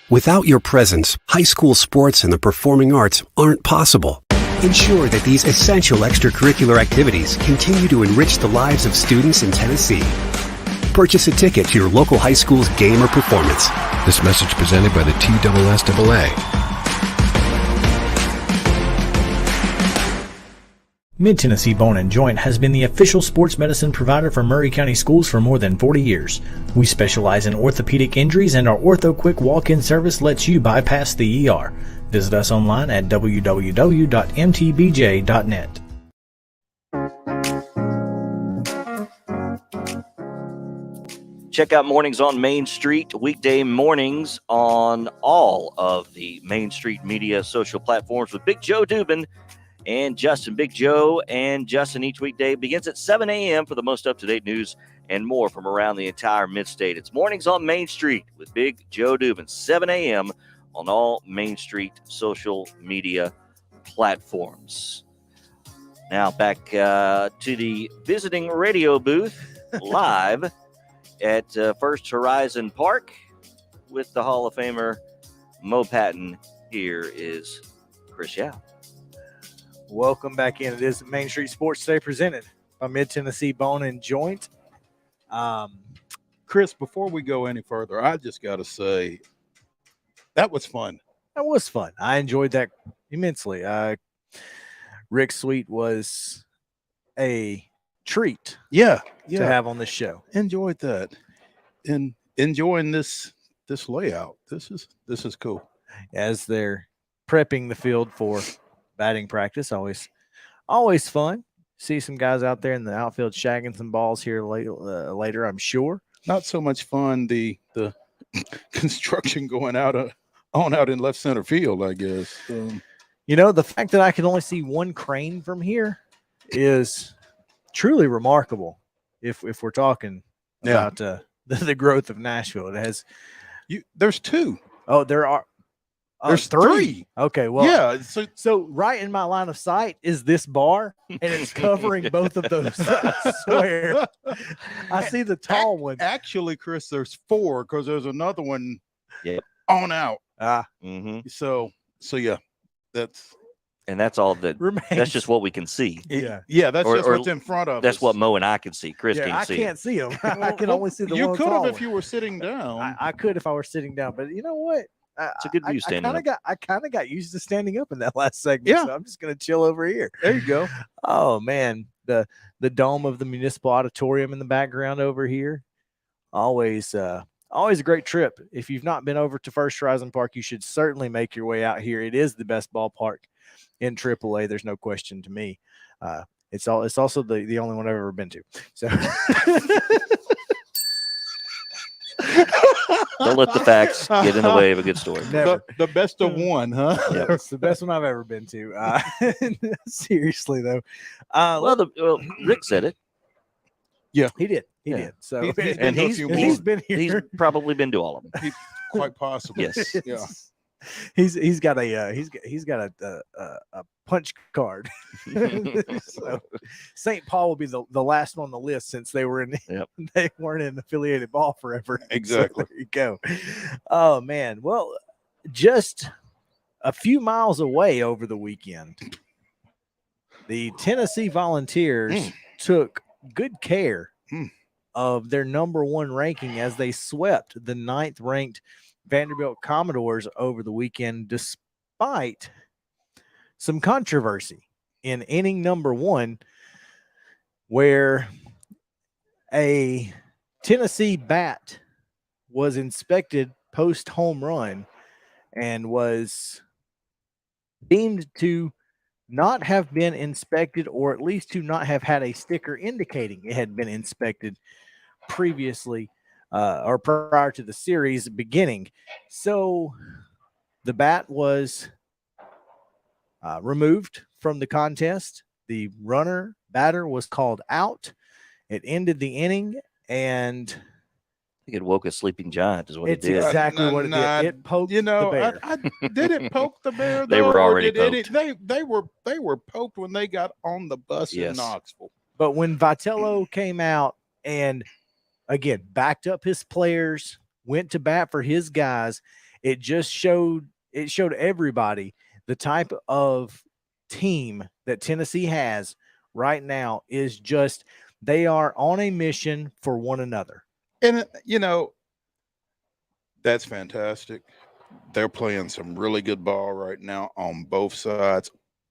Without your presence, high school sports and the performing arts aren't possible. Ensure that these essential extracurricular activities continue to enrich the lives of students in Tennessee. Purchase a ticket to your local high school's game or performance. This message presented by the TSSAA. Mid-Tennessee Bone and Joint has been the official sports medicine provider for Maury County Schools for more than 40 years. We specialize in orthopedic injuries, and our Ortho Quick walk-in service lets you bypass the ER. Visit us online at www.mtbj.net. Check out Mornings on Main Street, weekday mornings on all of the Main Street media social platforms with Big Joe Dubin and Justin. Big Joe and Justin each weekday begins at 7 a.m. for the most up-to-date news and more from around the entire mid-state. It's Mornings on Main Street with Big Joe Dubin, 7 a.m. on all Main Street social media platforms. Now back to the visiting radio booth live at First Horizon Park with the Hall of Famer Mo Patton. Here is Chris Yao. Welcome back in. It is Main Street Sports Today presented by Mid-Tennessee Bone and Joint. Chris, before we go any further, I just got to say that was fun. That was fun. I enjoyed that immensely. Rick Sweet was a treat Yeah. to have on this show. Enjoyed that. And enjoying this layout. This is cool. As they're prepping the field for batting practice, always fun. See some guys out there in the outfield shagging some balls here later, I'm sure. Not so much fun the construction going out in left center field, I guess. The fact that I can only see one crane from here is truly remarkable. If we're talking about the growth of Nashville, it has. There's two. Oh, there are. There's three. Okay, well, yeah. So right in my line of sight is this bar, and it's covering both of those. I swear. I see the tall one. Actually, Chris, there's four because there's another one on out. So yeah, that's all that remains. That's just what we can see. Yeah, that's just what's in front of That's us. what Mo and I can see. Chris can't I see. can't see them. I can only see the one. You could tall have if one. you were sitting down. I could if I were sitting down, but you know what? It's a good view standing up. I kind of got used to standing up in that last segment. Yeah. So I'm just gonna chill over here. There you go. Oh man, the dome of the municipal auditorium in the background over here. Always a great trip. If you've not been over to First Horizon Park, you should certainly make your way out here. It is the best ballpark in AAA. There's no question to me. It's also the only one I've ever been to. So Don't let the facts get in the way of a good story. Never. The best of one, huh? Yep. It's the best one I've ever been to. Seriously though. Rick said it. Yeah, he did. He Yeah. did. So He's been And to a he's- few he's more. been here. He's probably been to all of them. Quite possibly. Yes. Yeah. He's got a punch card. So St. Paul will be the last one on the list since they were they weren't in affiliated ball forever. Exactly. So there you go. Oh man. Well, just a few miles away over the weekend, the Tennessee Volunteers took good care of their number one ranking as they swept the 9th ranked Vanderbilt Commodores over the weekend, despite some controversy in inning number 1, where a Tennessee bat was inspected post home run and was deemed to not have been inspected, or at least to not have had a sticker indicating it had been inspected previously or prior to the series beginning. So the bat was removed from the contest. The batter was called out. It ended the inning, and I think it woke a sleeping giant is what it's it did. exactly what it did. It poked the bear. Did it poke the bear? They though, were or already did poked. They were poked when they got on the bus in Yes. Knoxville. But when Vitello came out and again backed up his players, went to bat for his guys, it showed everybody the type of team that Tennessee has right now is just they are on a mission for one another. And that's fantastic. They're playing some really good ball right now on both sides.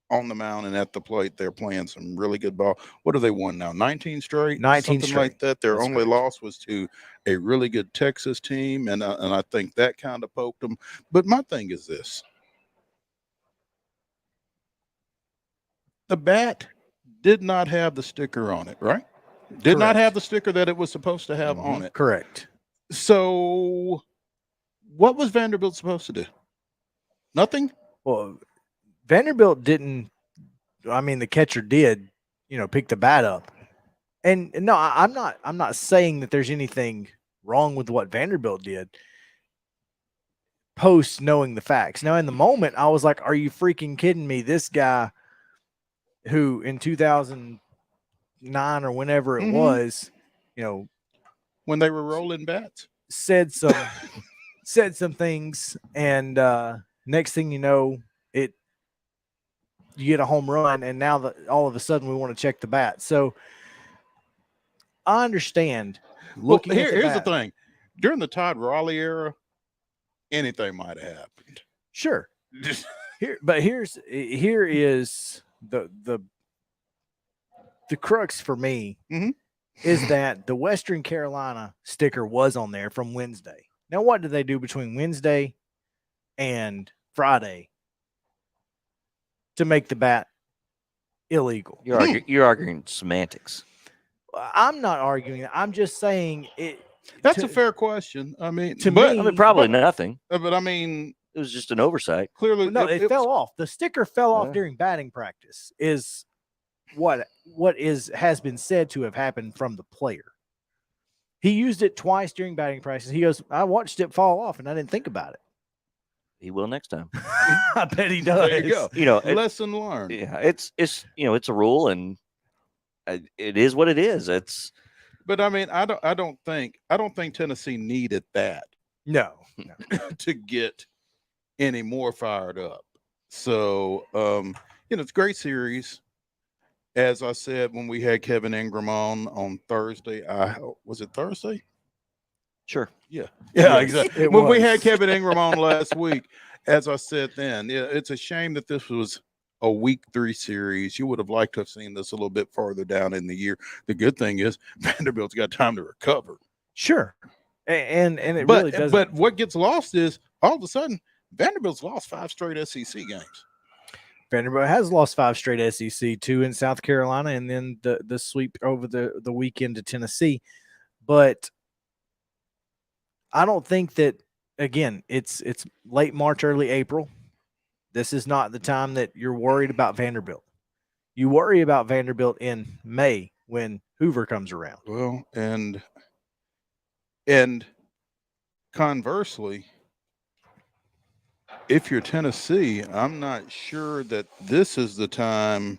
On the mound and at the plate, they're playing some really good ball. What have they won now? 19 straight? 19 Something straight. like that. Their That's only correct. loss was to a really good Texas team, and I think that kind of poked them. But my thing is this. The bat did not have the sticker on it, right? Did not Correct. have the sticker that it was supposed to have on it. Correct. So what was Vanderbilt supposed to do? Nothing? Well, Vanderbilt didn't. I mean, the catcher did, pick the bat up. And no, I'm not saying that there's anything wrong with what Vanderbilt did post knowing the facts. Now, in the moment, I was like, "Are you freaking kidding me? This guy who in 2009 or whenever it was, when they were rolling bats, said some things, and next thing you know, you get a home run, and now that all of a sudden we want to check the bat. So I understand. Here's the thing: during the Todd Raleigh era, anything might have happened. Sure. Here is the crux for me is that the Western Carolina sticker was on there from Wednesday. Now, what did they do between Wednesday and Friday to make the bat illegal? You're arguing semantics. I'm not arguing that. I'm just saying it. That's a fair question. I mean, probably nothing. But I mean, it was just an oversight. Clearly, no, it fell off. The sticker fell off during batting practice. Is what has been said to have happened from the player. He used it twice during batting practice. He goes, I watched it fall off and I didn't think about it. He will next time. I bet he does. There you go. Lesson learned. Yeah, it's it's a rule, and it is what it is. But I mean, I don't think Tennessee needed that. No. To get any more fired up. So it's a great series. As I said, when we had Kevin Ingram on Thursday, was it Thursday? Sure. Yeah, exactly. When we had Kevin Ingram on last week, as I said then, it's a shame that this was a week 3 series. You would have liked to have seen this a little bit farther down in the year. The good thing is Vanderbilt's got time to recover. Sure. And it really doesn't. But what gets lost is all of a sudden Vanderbilt's lost 5 straight SEC games. Vanderbilt has lost 5 straight SEC, 2 in South Carolina, and then the sweep over the weekend to Tennessee. But I don't think that, again, it's late March, early April. This is not the time that you're worried about Vanderbilt. You worry about Vanderbilt in May when Hoover comes around. Well, and conversely, if you're Tennessee, I'm not sure that this is the time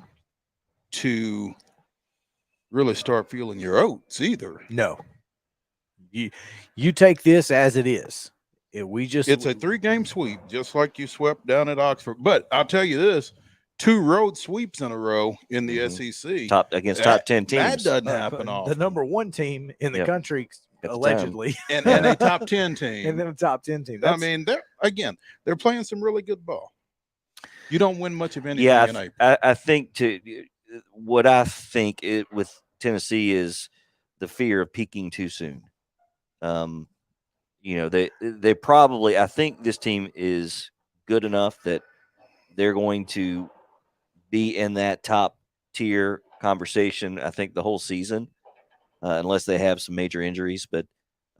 to really start feeling your oats either. No. You take this as it is. It's a 3-game sweep, just like you swept down at Oxford. But I'll tell you this, 2 road sweeps in a row in the SEC. Top 10 teams. That doesn't happen often. The number 1 team in the country, allegedly. And a top 10 team. And then a top 10 team. I mean, they're playing some really good ball. You don't win much of anything in April. I think what I think with Tennessee is the fear of peaking too soon. They probably, I think this team is good enough that they're going to be in that top tier conversation, I think, the whole season, unless they have some major injuries. But,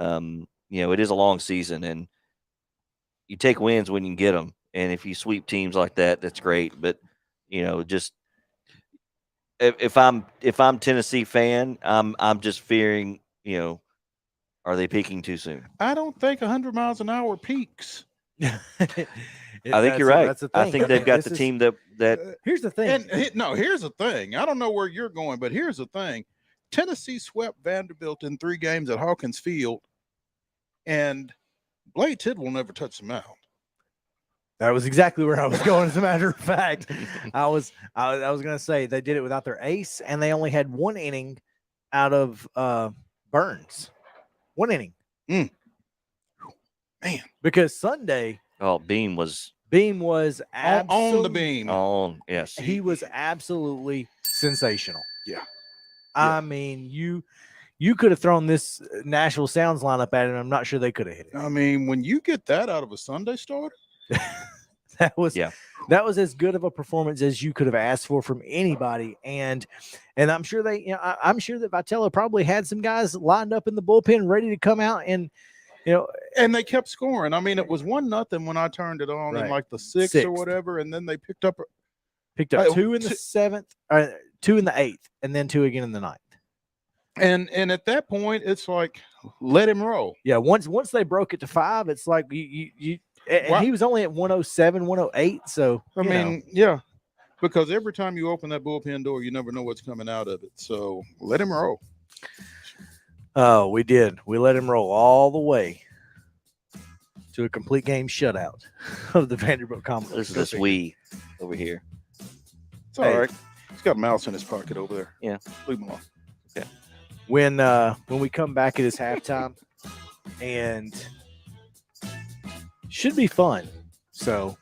it is a long season, and you take wins when you can get them. And if you sweep teams like that, that's great. But, just if I'm Tennessee fan, I'm just fearing, are they peaking too soon? I don't think 100 miles an hour peaks. I think you're right. I think they've got the team that. Here's the thing. Here's the thing. I don't know where you're going, but here's the thing. Tennessee swept Vanderbilt in 3 games at Hawkins Field, and Blade Tidwell never touched the mound. That was exactly where I was going. As a matter of fact, I was going to say they did it without their ace, and they only had 1 inning out of Burns. 1 inning. Man, because Sunday. Oh, Beam was on the beam. Yes, he was absolutely sensational. Yeah. I mean, you could have thrown this Nashville Sounds lineup at him. I'm not sure they could have hit it. I mean, when you get that out of a Sunday starter, that was as good of a performance as you could have asked for from anybody. And I'm sure I'm sure that Vitello probably had some guys lined up in the bullpen ready to come out and and they kept scoring. I mean, it was 1-0 when I turned it on in like the sixth or whatever, and then they picked up 2 in the 7th, 2 in the 8th, and then 2 again in the 9th. And at that point, it's like, let him roll. Yeah, once they broke it to 5, it's like you and he was only at 107, 108. So I mean, yeah. Because every time you open that bullpen door, you never know what's coming out of it. So let him roll. Oh, we did. We let him roll all the way to a complete game shutout of the Vanderbilt Commodores. This we over here. It's all right. He's got a mouse in his pocket over there. Yeah. Leave him alone. Okay. When we come back, it is halftime, and should be fun. So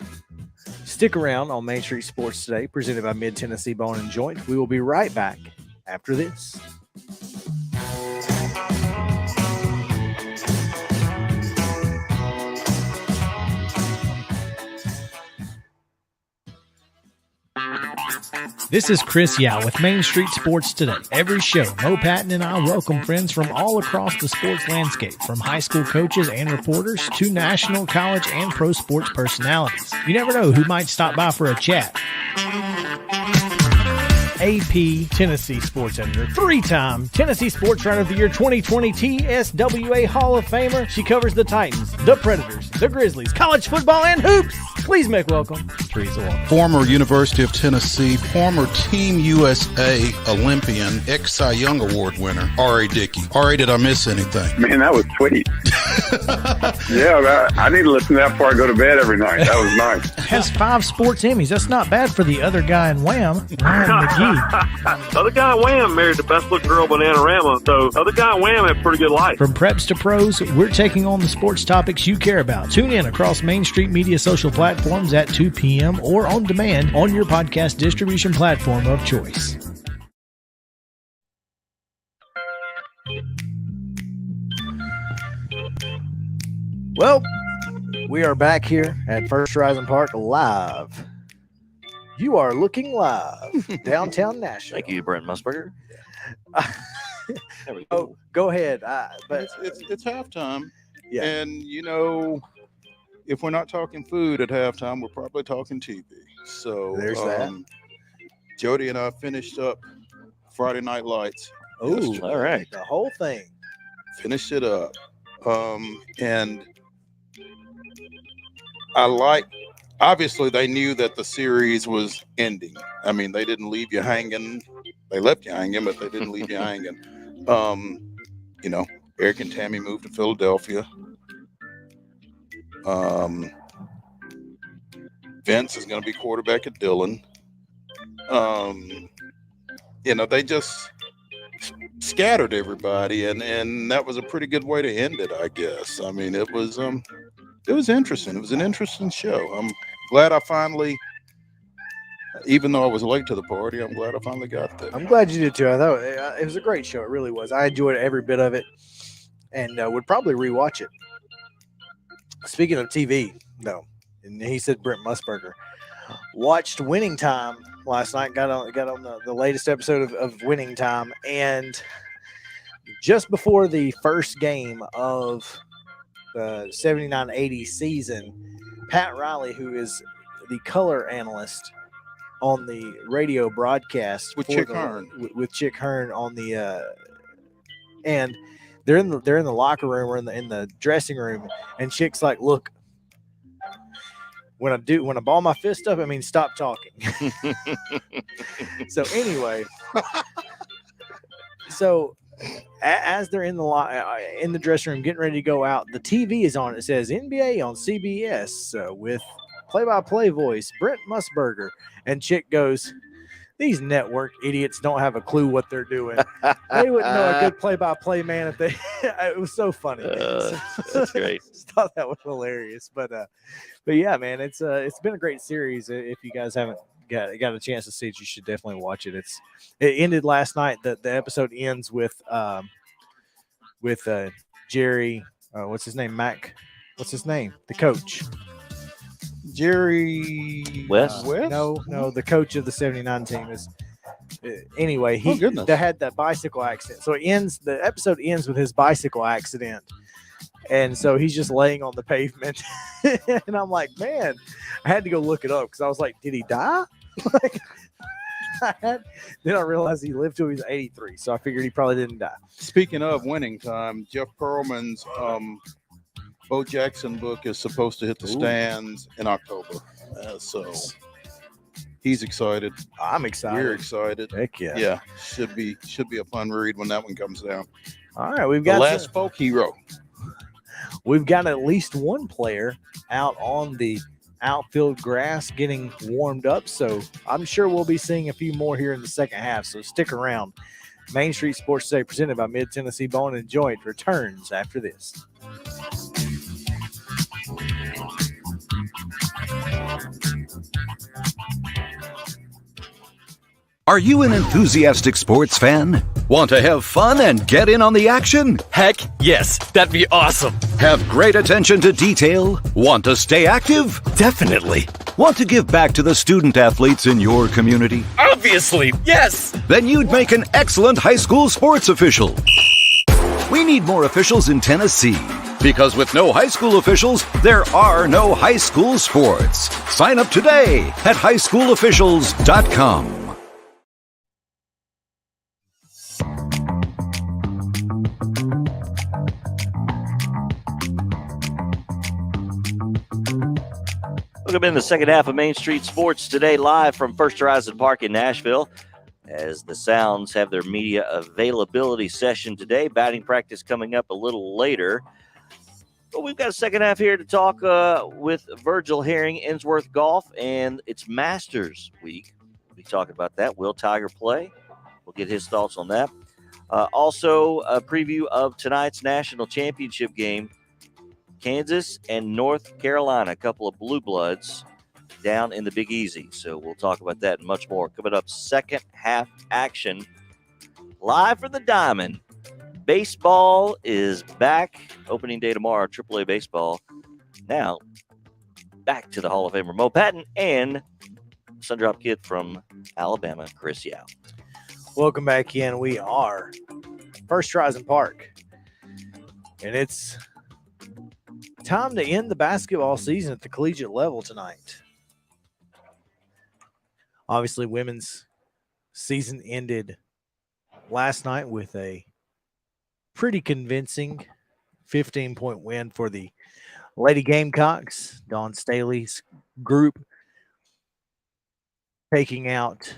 stick around on Main Street Sports Today, presented by Mid-Tennessee Bone and Joint. We will be right back after this. This is Chris Yao with Main Street Sports Today. Every show, Mo Patton and I welcome friends from all across the sports landscape, from high school coaches and reporters to national, college, and pro sports personalities. You never know who might stop by for a chat. AP Tennessee sports editor, three-time Tennessee Sports Writer of the Year 2020 TSWA Hall of Famer. She covers the Titans, the Predators, the Grizzlies, college football, and hoops. Please make welcome Teresa Walker. Former University of Tennessee, former Team USA Olympian, ex-Cy Young Award winner, R.A. Dickey. R.A., did I miss anything? Man, that was sweet. Yeah, I need to listen to that before I go to bed every night. That was nice. Has 5 sports Emmys. That's not bad for the other guy in Wham, Ryan McGee. The other guy in Wham married the best-looking girl, Bananarama, so the other guy in Wham had a pretty good life. From preps to pros, we're taking on the sports topics you care about. Tune in across Main Street Media social platforms at 2 p.m. or on demand on your podcast distribution platform of choice. Well, we are back here at First Horizon Park live. You are looking live downtown Nashville. Thank you, Brent Musburger. There we go. Go ahead. But It's halftime. Yeah. And, you know, if we're not talking food at halftime, we're probably talking TV. So There's that. Jody and I finished up Friday Night Lights. Oh, yesterday. All right. the whole thing. Finished it up. And obviously they knew that the series was ending. I mean, they didn't leave you hanging. They left you hanging, but they didn't leave you hanging. You know, Eric and Tammy moved to Philadelphia. Vince is going to be quarterback at Dillon. You know, they just scattered everybody, and that was a pretty good way to end it, I guess. I mean, it was interesting. It was an interesting show. I'm glad I finally, even though I was late to the party, I'm glad I finally got there. I'm glad you did too. I thought it was a great show. It really was. I enjoyed every bit of it, and would probably rewatch it. Speaking of TV, though, and he said Brent Musburger watched Winning Time last night. Got on the latest episode of Winning Time, and just before the first game of the 79-80 season, Pat Riley, who is the color analyst on the radio broadcast With Chick Hearn. with Chick Hearn on the and they're in the locker room or in the dressing room, and Chick's like, look, when I ball my fist up, I mean stop talking. So anyway, so as they're in the dressing room getting ready to go out, the TV is on. It says NBA on CBS with play-by-play voice Brent Musburger, and Chick goes, these network idiots don't have a clue what they're doing. They wouldn't know a good play-by-play man if they. It was so funny. That's great. Thought that was hilarious, but yeah, man, it's been a great series. If you guys haven't got a chance to see it, you should definitely watch it. It ended last night. The episode ends with Jerry. What's his name? Mac. What's his name? The coach. Jerry West? No, the coach of the 79 team is. Anyway, he had that bicycle accident. So the episode ends with his bicycle accident. And so he's just laying on the pavement. And I'm like, man, I had to go look it up because I was like, did he die? Then I realized he lived till he was 83. So I figured he probably didn't die. Speaking of Winning Time, Jeff Pearlman's Bo Jackson book is supposed to hit the stands in October. So He's excited. I'm excited. We're excited. Heck yeah. Yeah, should be a fun read when that one comes down. All right, we've The got last folk hero. we've got at least one player out on the outfield grass getting warmed up, so I'm sure we'll be seeing a few more here in the second half, so stick around. Main Street Sports Today, presented by Mid-Tennessee Bone and Joint, returns after this. Are you an enthusiastic sports fan? Want to have fun and get in on the action? Heck yes, that'd be awesome. Have great attention to detail? Want to stay active? Definitely. Want to give back to the student athletes in your community? Obviously, yes. Then you'd make an excellent high school sports official. We need more officials in Tennessee. Because with no high school officials, there are no high school sports. Sign up today at highschoolofficials.com. Welcome in the second half of Main Street Sports Today, live from First Horizon Park in Nashville, as the Sounds have their media availability session today. Batting practice coming up a little later. But we've got a second half here to talk with Virgil Herring, Ensworth Golf, and it's Masters Week. We'll be talking about that. Will Tiger play? We'll get his thoughts on that. Also, a preview of tonight's national championship game. Kansas and North Carolina, a couple of blue bloods down in the Big Easy. So we'll talk about that and much more. Coming up, second half action live from the Diamond. Baseball is back. Opening day tomorrow, AAA baseball. Now, back to the Hall of Famer Mo Patton and Sundrop Kid from Alabama, Chris Yao. Welcome back in. We are First Horizon Park, and it's time to end the basketball season at the collegiate level tonight. Obviously, women's season ended last night with a pretty convincing 15-point win for the Lady Gamecocks. Dawn Staley's group taking out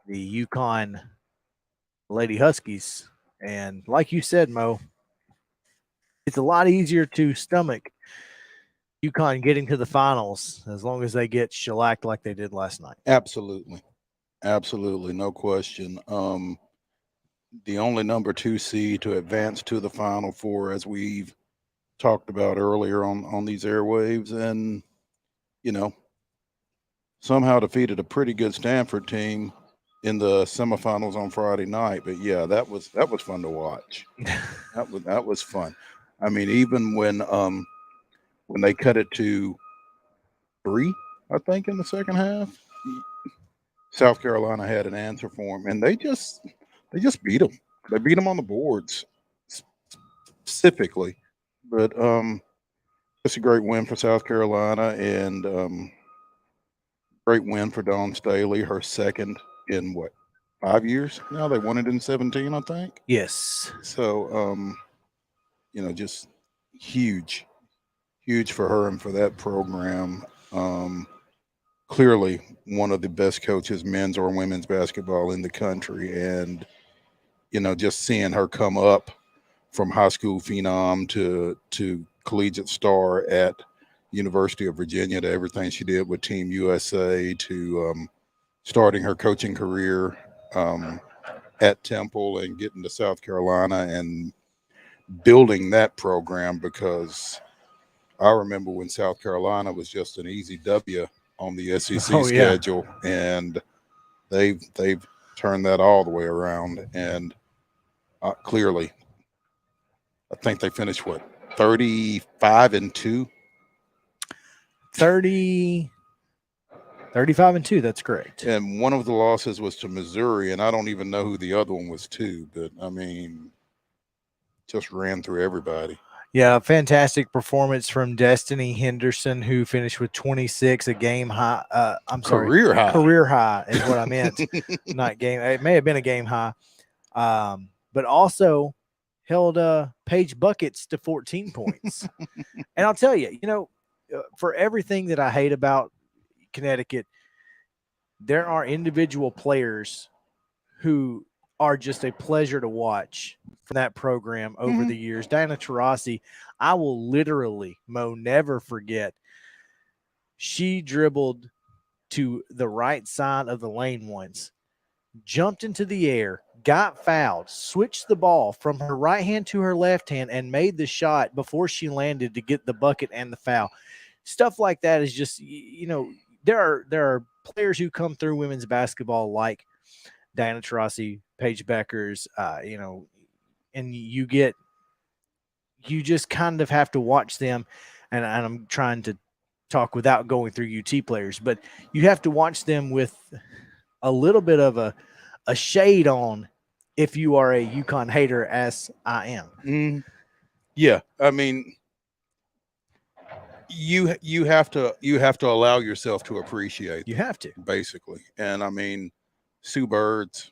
the UConn Lady Huskies. And like you said, Mo, it's a lot easier to stomach UConn getting to the finals as long as they get shellacked like they did last night. Absolutely. Absolutely. No question. The only number 2 seed to advance to the Final Four, as we've talked about earlier on these airwaves, and, you know, somehow defeated a pretty good Stanford team in the semifinals on Friday night. But yeah, that was fun to watch. that was fun. I mean, even when they cut it to 3, I think, in the second half, South Carolina had an answer for them, and they just beat them. They beat them on the boards specifically. But it's a great win for South Carolina, and great win for Dawn Staley, her second in 5 years now. They won it in 17, I think. Yes. So you know, just huge for her and for that program. Clearly one of the best coaches, men's or women's basketball in the country. And, you know, just seeing her come up from high school phenom to collegiate star at University of Virginia, to everything she did with Team USA, to starting her coaching career at Temple and getting to South Carolina and building that program, because I remember when South Carolina was just an easy W on the SEC schedule, and they've turned that all the way around. And clearly, I think they finished 35-2. 35-2. That's correct. And one of the losses was to Missouri, and I don't even know who the other one was to. But I mean, just ran through everybody. Yeah, fantastic performance from Destiny Henderson, who finished with 26, a game high. Career high. Career high is what I meant. Not game. It may have been a game high, but also held Paige Buckets to 14 points. And I'll tell you, you know, for everything that I hate about Connecticut, there are individual players who are just a pleasure to watch from that program over the years. Diana Taurasi, I will literally, never forget. She dribbled to the right side of the lane once, jumped into the air, got fouled, switched the ball from her right hand to her left hand, and made the shot before she landed to get the bucket and the foul. Stuff like that is just, there are players who come through women's basketball like Diana Taurasi, Paige Beckers, and you just kind of have to watch them. And I'm trying to talk without going through UT players, but you have to watch them with a little bit of a shade on if you are a UConn hater, as I am. Yeah. I mean, you have to allow yourself to appreciate. You have to, basically. And I mean, Sue Bird's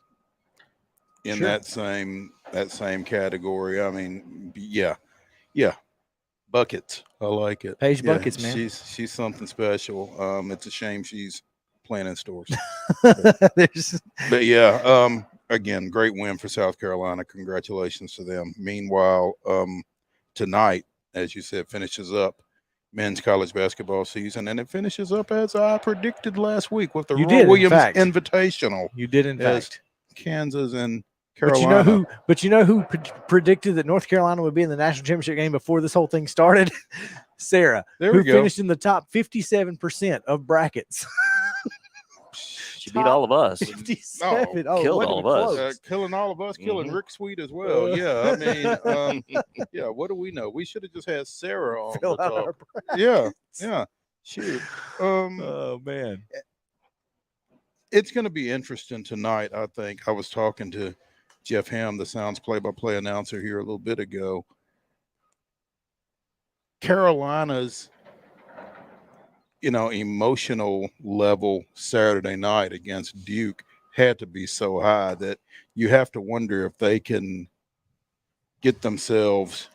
in that same category. I mean, yeah. Buckets. I like it. Paige Buckets, man. She's something special. It's a shame she's playing in stores. but yeah, again, great win for South Carolina. Congratulations to them. Meanwhile, tonight, as you said, finishes up men's college basketball season, and it finishes up as I predicted last week with the Roy Williams Invitational. You did, in fact. Kansas and Carolina. But you know who predicted that North Carolina would be in the national championship game before this whole thing started? Sarah, who finished in the top 57% of brackets. She beat all of us. 57. Killed all of us. Killing all of us, killing Rick Sweet as well. Yeah, I mean, yeah, what do we know? We should have just had Sarah on the top. Yeah. Shoot. Oh, man. It's going to be interesting tonight, I think. I was talking to Jeff Ham, the Sounds play-by-play announcer, here a little bit ago. Carolina's, emotional level Saturday night against Duke had to be so high that you have to wonder if they can get themselves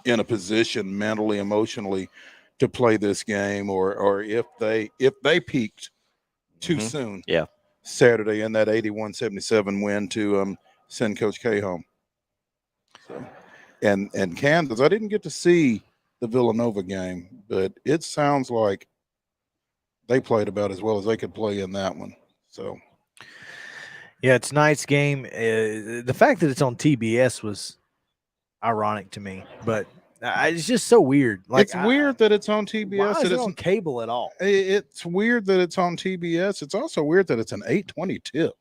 in a position mentally, emotionally to play this game, or if they peaked too soon. Yeah. Saturday in that 81-77 win to send Coach K home. So, and Kansas, I didn't get to see the Villanova game, but it sounds like they played about as well as they could play in that one. So, yeah, tonight's game. The fact that it's on TBS was ironic to me, but it's just so weird. It's weird that it's on TBS. Why is it on cable at all? It's weird that it's on TBS. It's also weird that it's an 8:20 tip.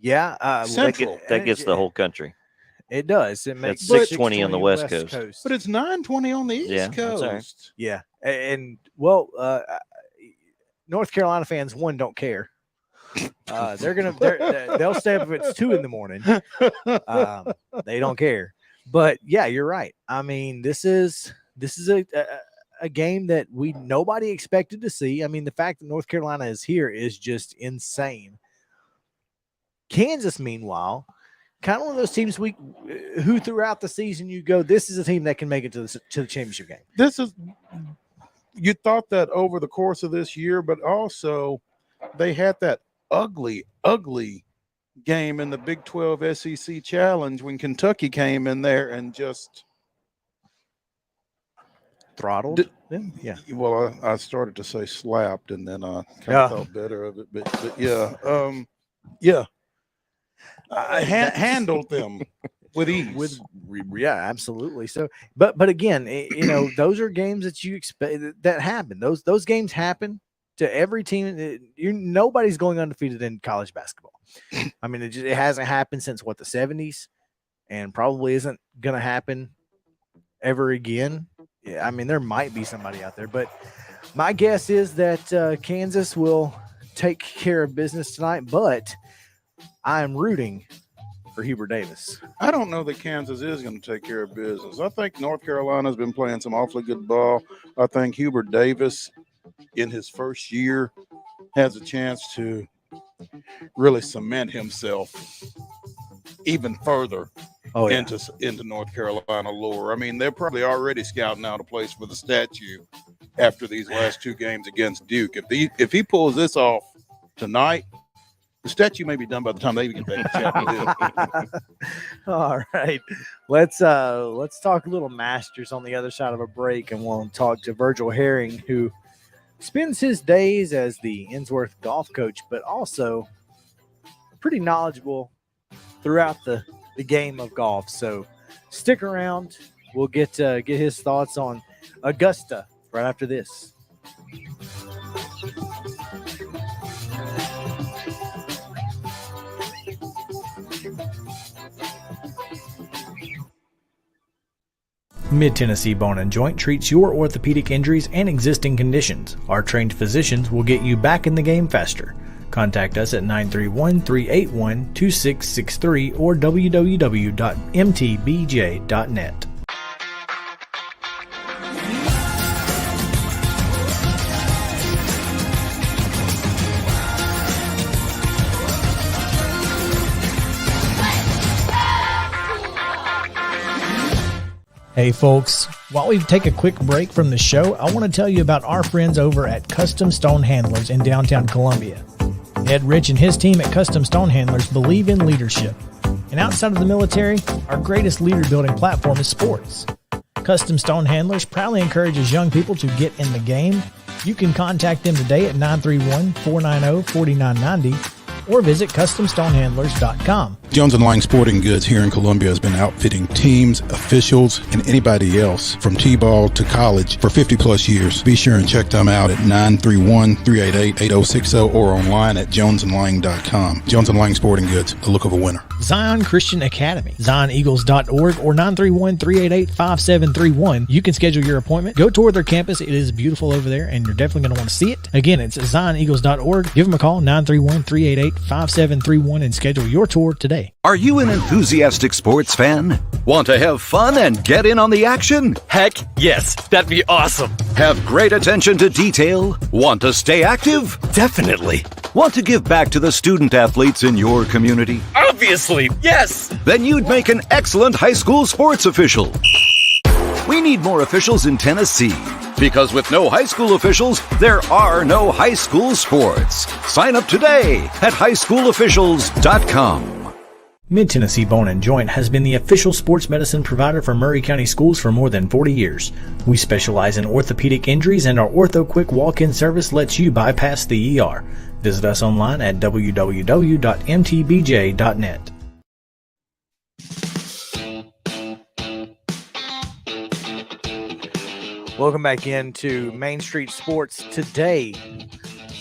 Yeah, Central. That gets the whole country. It does. It makes 6:20 on the West Coast. But it's 9:20 on the East Coast. Right. Yeah, and North Carolina fans don't care. They'll stay up if it's 2 a.m. They don't care. But yeah, you're right. I mean, this is a game that nobody expected to see. I mean, the fact that North Carolina is here is just insane. Kansas, meanwhile, kind of one of those teams who throughout the season you go, this is a team that can make it to the championship game. You thought that over the course of this year, but also they had that ugly game in the Big 12 SEC Challenge when Kentucky came in there and just throttled them. Yeah. Well, I started to say slapped, and then I kind of thought better of it. But yeah, I handled them with ease. Yeah, absolutely. So, but again, those are games that you expect that happen. Those games happen to every team. Nobody's going undefeated in college basketball. I mean, it hasn't happened since the 70s, and probably isn't going to happen ever again. Yeah, I mean, there might be somebody out there, but my guess is that Kansas will take care of business tonight. But I am rooting for Hubert Davis. I don't know that Kansas is going to take care of business. I think North Carolina's been playing some awfully good ball. I think Hubert Davis, in his first year, has a chance to really cement himself even further into North Carolina lore. I mean, they're probably already scouting out a place for the statue after these last two games against Duke. If he pulls this off tonight, the statue may be done by the time they even get back to Chapel Hill. All right, let's talk a little Masters on the other side of a break, and we'll talk to Virgil Herring, who spends his days as the Innsworth golf coach, but also pretty knowledgeable throughout the game of golf. So stick around. We'll get his thoughts on Augusta right after this. Mid-Tennessee Bone and Joint treats your orthopedic injuries and existing conditions. Our trained physicians will get you back in the game faster. Contact us at 931-381-2663 or www.mtbj.net. Hey folks, while we take a quick break from the show, I want to tell you about our friends over at Custom Stone Handlers in downtown Columbia. Ed Rich and his team at Custom Stone Handlers believe in leadership. And outside of the military, our greatest leader building platform is sports. Custom Stone Handlers proudly encourages young people to get in the game. You can contact them today at 931-490-4990 or visit CustomStonehandlers.com. Jones & Lang Sporting Goods here in Columbia has been outfitting teams, officials, and anybody else from T-ball to college for 50-plus years. Be sure and check them out at 931-388-8060 or online at jonesandlang.com. Jones & Lang Sporting Goods, the look of a winner. Zion Christian Academy, ZionEagles.org or 931-388-5731. You can schedule your appointment. Go tour their campus. It is beautiful over there, and you're definitely going to want to see it. Again, it's ZionEagles.org. Give them a call, 931-388-5731, and schedule your tour today. Are you an enthusiastic sports fan? Want to have fun and get in on the action? Heck yes, that'd be awesome. Have great attention to detail? Want to stay active? Definitely. Want to give back to the student athletes in your community? Obviously, yes. Then you'd make an excellent high school sports official. We need more officials in Tennessee. Because with no high school officials, there are no high school sports. Sign up today at highschoolofficials.com. Mid-Tennessee Bone and Joint has been the official sports medicine provider for Murray County Schools for more than 40 years. We specialize in orthopedic injuries, and our Ortho Quick walk-in service lets you bypass the ER. Visit us online at www.mtbj.net. Welcome back into Main Street Sports today,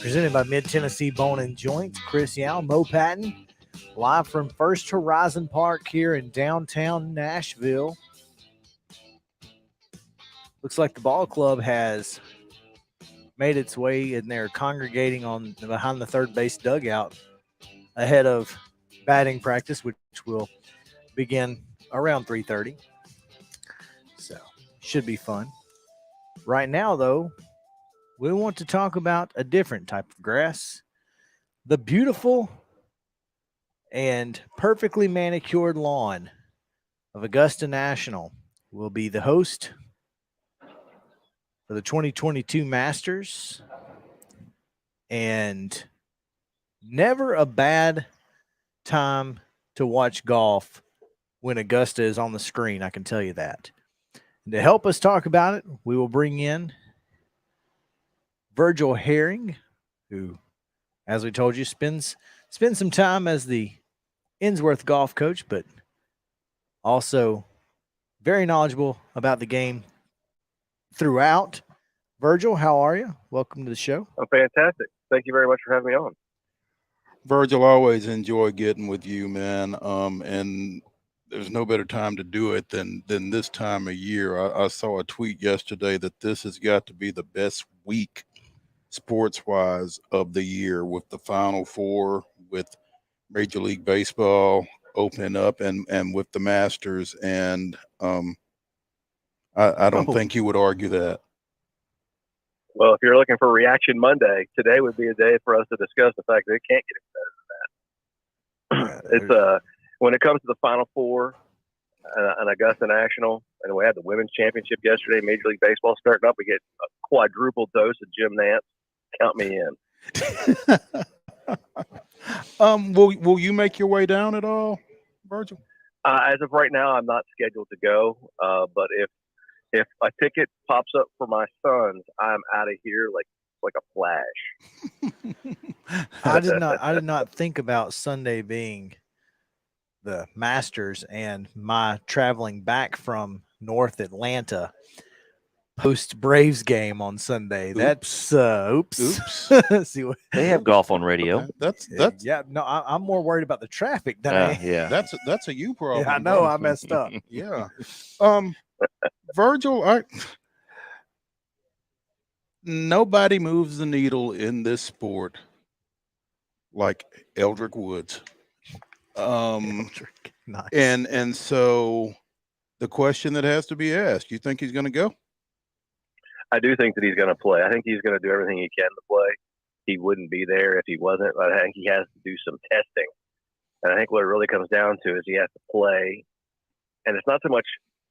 presented by Mid-Tennessee Bone and Joint. Chris Yao, Mo Patton, live from First Horizon Park here in downtown Nashville. Looks like the ball club has made its way, and they're congregating on behind the third base dugout ahead of batting practice, which will begin around 3:30. So should be fun. Right now, though, we want to talk about a different type of grass. The beautiful and perfectly manicured lawn of Augusta National will be the host for the 2022 Masters. And never a bad time to watch golf when Augusta is on the screen, I can tell you that. And to help us talk about it, we will bring in Virgil Herring, who, as we told you, spends some time as the Innsworth golf coach, but also very knowledgeable about the game throughout. Virgil, how are you? Welcome to the show. I'm fantastic. Thank you very much for having me on. Virgil, I always enjoy getting with you, man. And there's no better time to do it than this time of year. I saw a tweet yesterday that this has got to be the best week sports-wise of the year, with the Final Four, with Major League Baseball opening up, and with the Masters. And I don't think you would argue that. Well, if you're looking for Reaction Monday, today would be a day for us to discuss the fact that it can't get any better than that. It's when it comes to the Final Four, an Augusta National, and we had the women's championship yesterday. Major League Baseball starting up. We get a quadruple dose of Jim Nance. Count me in. Will you make your way down at all, Virgil? As of right now, I'm not scheduled to go. But if a ticket pops up for my sons, I'm out of here like a flash. I did not think about Sunday being the Masters and my traveling back from North Atlanta post Braves game on Sunday. That's oops. See what they have golf on radio. That's yeah. No, I'm more worried about the traffic than yeah. That's a you problem. Yeah, I know. Bro. I messed up. Yeah. Virgil, nobody moves the needle in this sport like Eldrick Woods. Nice. And so the question that has to be asked, you think he's going to go? I do think that he's going to play. I think he's going to do everything he can to play. He wouldn't be there if he wasn't. But I think he has to do some testing. And I think what it really comes down to is he has to play. And it's not so much,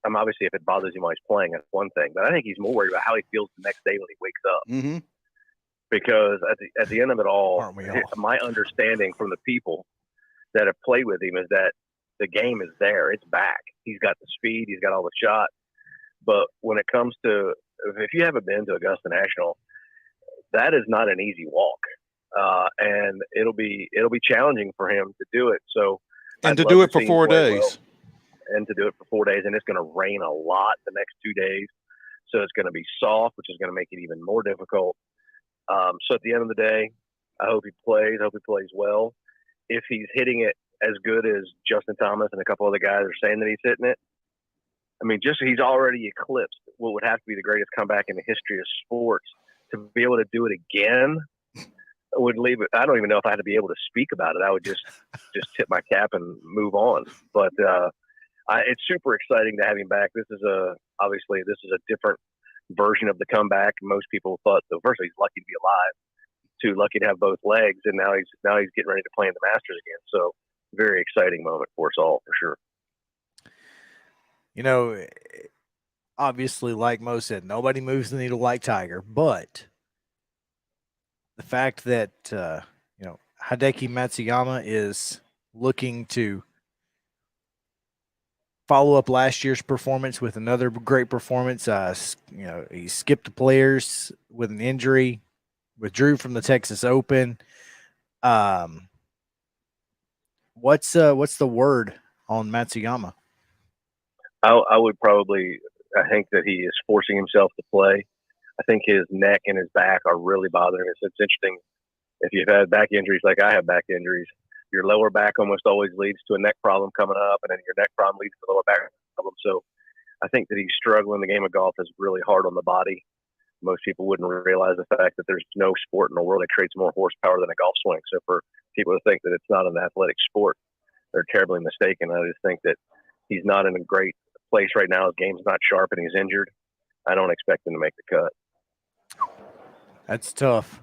obviously if it bothers him while he's playing, that's one thing. But I think he's more worried about how he feels the next day when he wakes up. Mm-hmm. Because at the end of it all, my understanding from the people that have played with him is that the game is there. It's back. He's got the speed. He's got all the shots. But when it comes to, if you haven't been to Augusta National, that is not an easy walk. And it'll be challenging for him to do it. So, and to do it for 4 days. Well, and to do it for 4 days. And it's going to rain a lot the next 2 days. So it's going to be soft, which is going to make it even more difficult. So at the end of the day, I hope he plays. I hope he plays well. If he's hitting it as good as Justin Thomas and a couple other guys are saying that he's hitting it, he's already eclipsed what would have to be the greatest comeback in the history of sports. To be able to do it again would leave it. I don't even know if I had to be able to speak about it. I would just tip my cap and move on. But it's super exciting to have him back. This is obviously a different version of the comeback. Most people thought, first he's lucky to be alive, too lucky to have both legs, and now he's getting ready to play in the Masters again. So very exciting moment for us all, for sure. Obviously, like Mo said, nobody moves the needle like Tiger, but the fact that Hideki Matsuyama is looking to follow up last year's performance with another great performance. He skipped the players with an injury, withdrew from the Texas Open. What's the word on Matsuyama? I would probably, I think that he is forcing himself to play. I think his neck and his back are really bothering us. It's interesting. If you've had back injuries like I have back injuries, your lower back almost always leads to a neck problem coming up, and then your neck problem leads to lower back problem. So I think that he's struggling. The game of golf is really hard on the body. Most people wouldn't realize the fact that there's no sport in the world that creates more horsepower than a golf swing. So for people to think that it's not an athletic sport, they're terribly mistaken. I just think that he's not in a great place right now. His game's not sharp and he's injured. I don't expect him to make the cut. That's tough.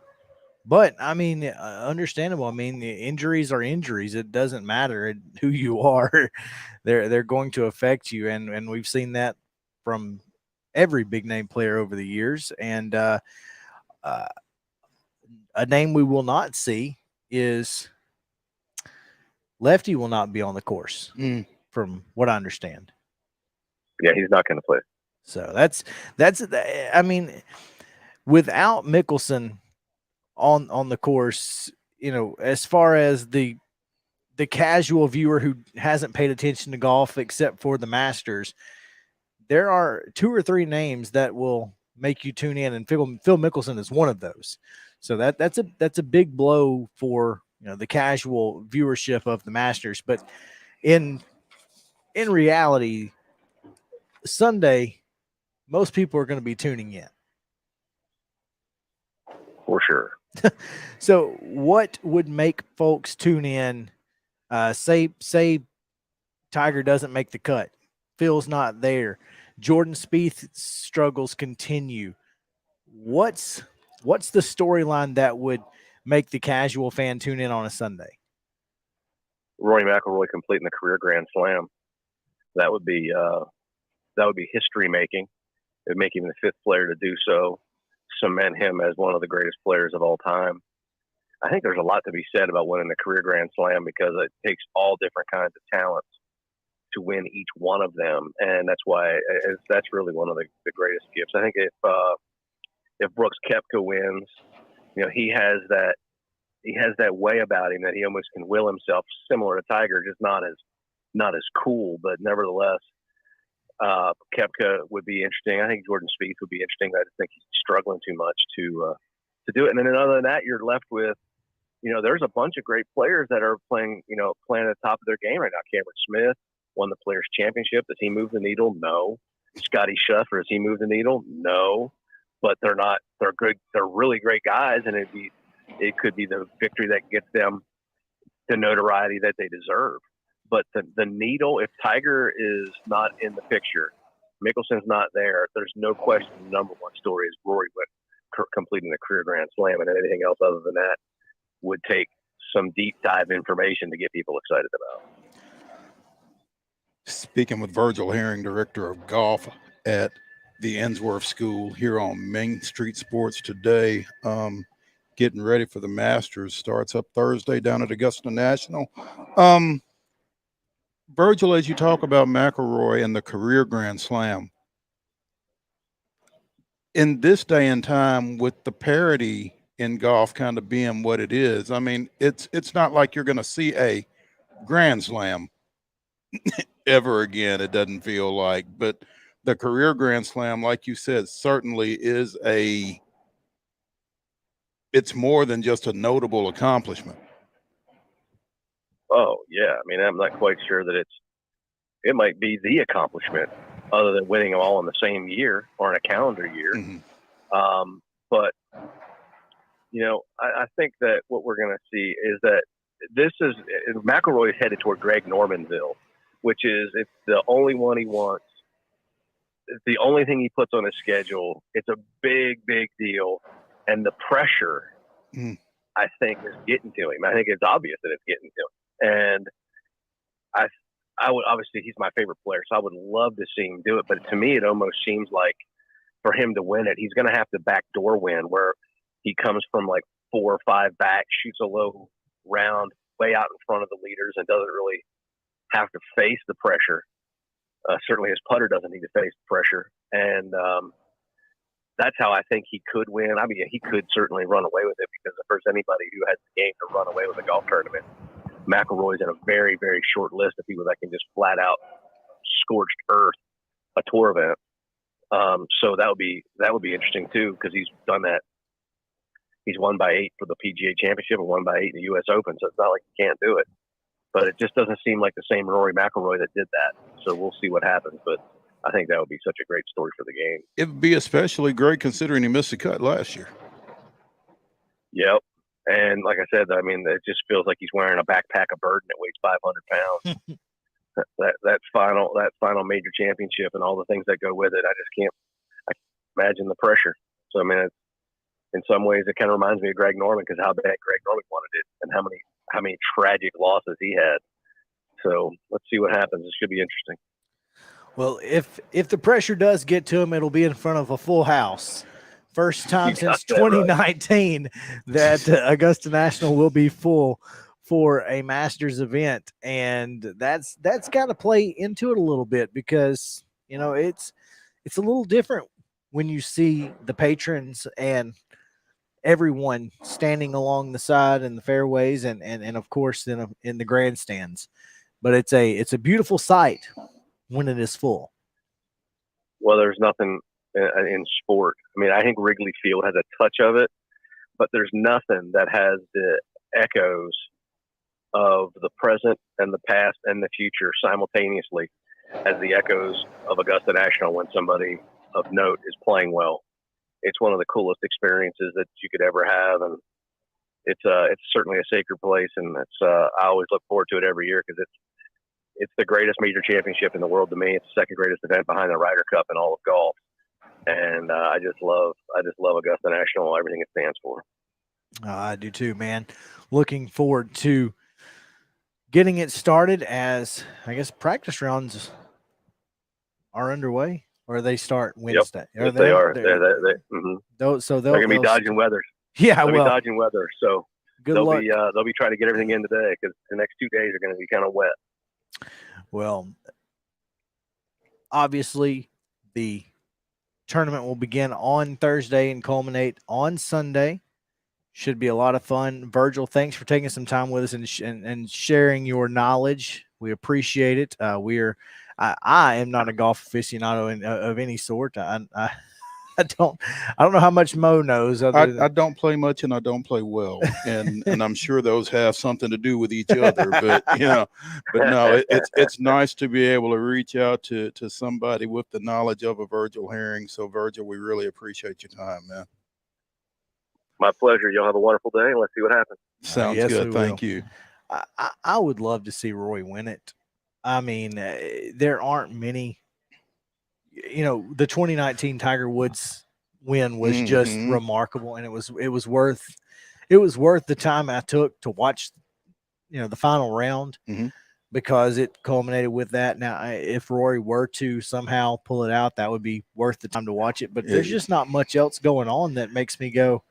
But, understandable. The injuries are injuries. It doesn't matter who you are. They're going to affect you. And we've seen that from every big-name player over the years. And a name we will not see is Lefty will not be on the course, from what I understand. Yeah, he's not going to play. So that's without Mickelson on the course, as far as the casual viewer who hasn't paid attention to golf except for the Masters, there are 2 or 3 names that will make you tune in, and Phil Mickelson is one of those. So that's a big blow for the casual viewership of the Masters. But in reality, Sunday, most people are going to be tuning in. For sure. So what would make folks tune in? Say Tiger doesn't make the cut. Phil's not there. Jordan Spieth's struggles continue. What's the storyline that would make the casual fan tune in on a Sunday? Rory McIlroy completing the career Grand Slam. That would be history making. It would make him the 5th player to do so, cement him as one of the greatest players of all time. I think there's a lot to be said about winning a career Grand Slam because it takes all different kinds of talents to win each one of them, and that's why that's really one of the greatest gifts. I think if Brooks Koepka wins, he has that way about him that he almost can will himself, similar to Tiger, just not as cool, but nevertheless, Koepka would be interesting. I think Jordan Spieth would be interesting. I just think he's struggling too much to do it. And then other than that, you're left with, there's a bunch of great players that are playing at the top of their game right now. Cameron Smith won the Players Championship. Does he move the needle? No. Scotty Scheffler, does he move the needle? No. But they're not. They're good. They're really great guys, and it could be the victory that gets them the notoriety that they deserve. But the needle, if Tiger is not in the picture, Mickelson's not there, there's no question the number one story is Rory completing the career Grand Slam, and anything else other than that would take some deep dive information to get people excited about. Speaking with Virgil Herring, director of golf at the Ensworth School here on Main Street Sports today. Getting ready for the Masters. Starts up Thursday down at Augusta National. Virgil, as you talk about McIlroy and the career Grand Slam, in this day and time with the parity in golf kind of being what it is, I mean, it's not like you're going to see a Grand Slam ever again, it doesn't feel like. But the career Grand Slam, like you said, certainly is it's more than just a notable accomplishment. Oh, yeah. I mean, I'm not quite sure that it might be the accomplishment other than winning them all in the same year or in a calendar year. Mm-hmm. But, I think that what we're going to see is that McIlroy is headed toward Greg Normanville, which is, it's the only one he wants. It's the only thing he puts on his schedule. It's a big, big deal. And the pressure, I think, is getting to him. I think it's obvious that it's getting to him. And I would, obviously, he's my favorite player, so I would love to see him do it. But to me, it almost seems like for him to win it, he's going to have to backdoor win, where he comes from like 4 or 5 back, shoots a low round way out in front of the leaders, and doesn't really have to face the pressure. Certainly his putter doesn't need to face the pressure. And that's how I think he could win. I mean, he could certainly run away with it, because if there's anybody who has the game to run away with a golf tournament, McIlroy's in a very, very short list of people that can just flat out scorched earth a tour event. So that would be interesting too, because he's done that. He's won by 8 for the PGA Championship and won by 8 in the U.S. Open, so it's not like he can't do it. But it just doesn't seem like the same Rory McIlroy that did that. So we'll see what happens. But I think that would be such a great story for the game. It would be especially great considering he missed the cut last year. Yep. And like I said, I mean, it just feels like he's wearing a backpack of burden that weighs 500 pounds. that final major championship and all the things that go with it, I can't imagine the pressure. So, I mean, in some ways, it kind of reminds me of Greg Norman, because how bad Greg Norman wanted it and how many tragic losses he had. So let's see what happens. It should be interesting. Well, if the pressure does get to him, it'll be in front of a full house. First time since 2019 that Augusta National will be full for a Masters event, and that's got to play into it a little bit, because it's a little different when you see the patrons and everyone standing along the side and the fairways and of course in the grandstands. But it's a beautiful sight when it is full. Well, there's nothing in sport. I mean, I think Wrigley Field has a touch of it, but there's nothing that has the echoes of the present and the past and the future simultaneously as the echoes of Augusta National when somebody of note is playing well. It's one of the coolest experiences that you could ever have, and it's certainly a sacred place, and I always look forward to it every year, because it's the greatest major championship in the world to me. It's the second greatest event behind the Ryder Cup in all of golf. And I just love Augusta National, everything it stands for. I do too, man. Looking forward to getting it started, as I guess practice rounds are underway, or they start Wednesday? Yep, they are. So they're going to be dodging weather. Yeah, they'll be dodging weather. So good luck. They'll be trying to get everything in today because the next 2 days are going to be kind of wet. Well, obviously, the tournament will begin on Thursday and culminate on Sunday. Should be a lot of fun. Virgil, thanks for taking some time with us and sharing your knowledge. We appreciate it. I am not a golf aficionado of any sort. I don't know how much Mo knows. I don't play much and I don't play well, and I'm sure those have something to do with each other. But no, it's nice to be able to reach out to somebody with the knowledge of a Virgil Herring. So Virgil, we really appreciate your time, man. My pleasure. Y'all have a wonderful day, and let's see what happens. Sounds good. Thank you. I would love to see Roy win it. I mean, there aren't many. The 2019 Tiger Woods win was just remarkable, and it was worth the time I took to watch, the final round, because it culminated with that. Now, if Rory were to somehow pull it out, that would be worth the time to watch it. But there's just not much else going on that makes me go,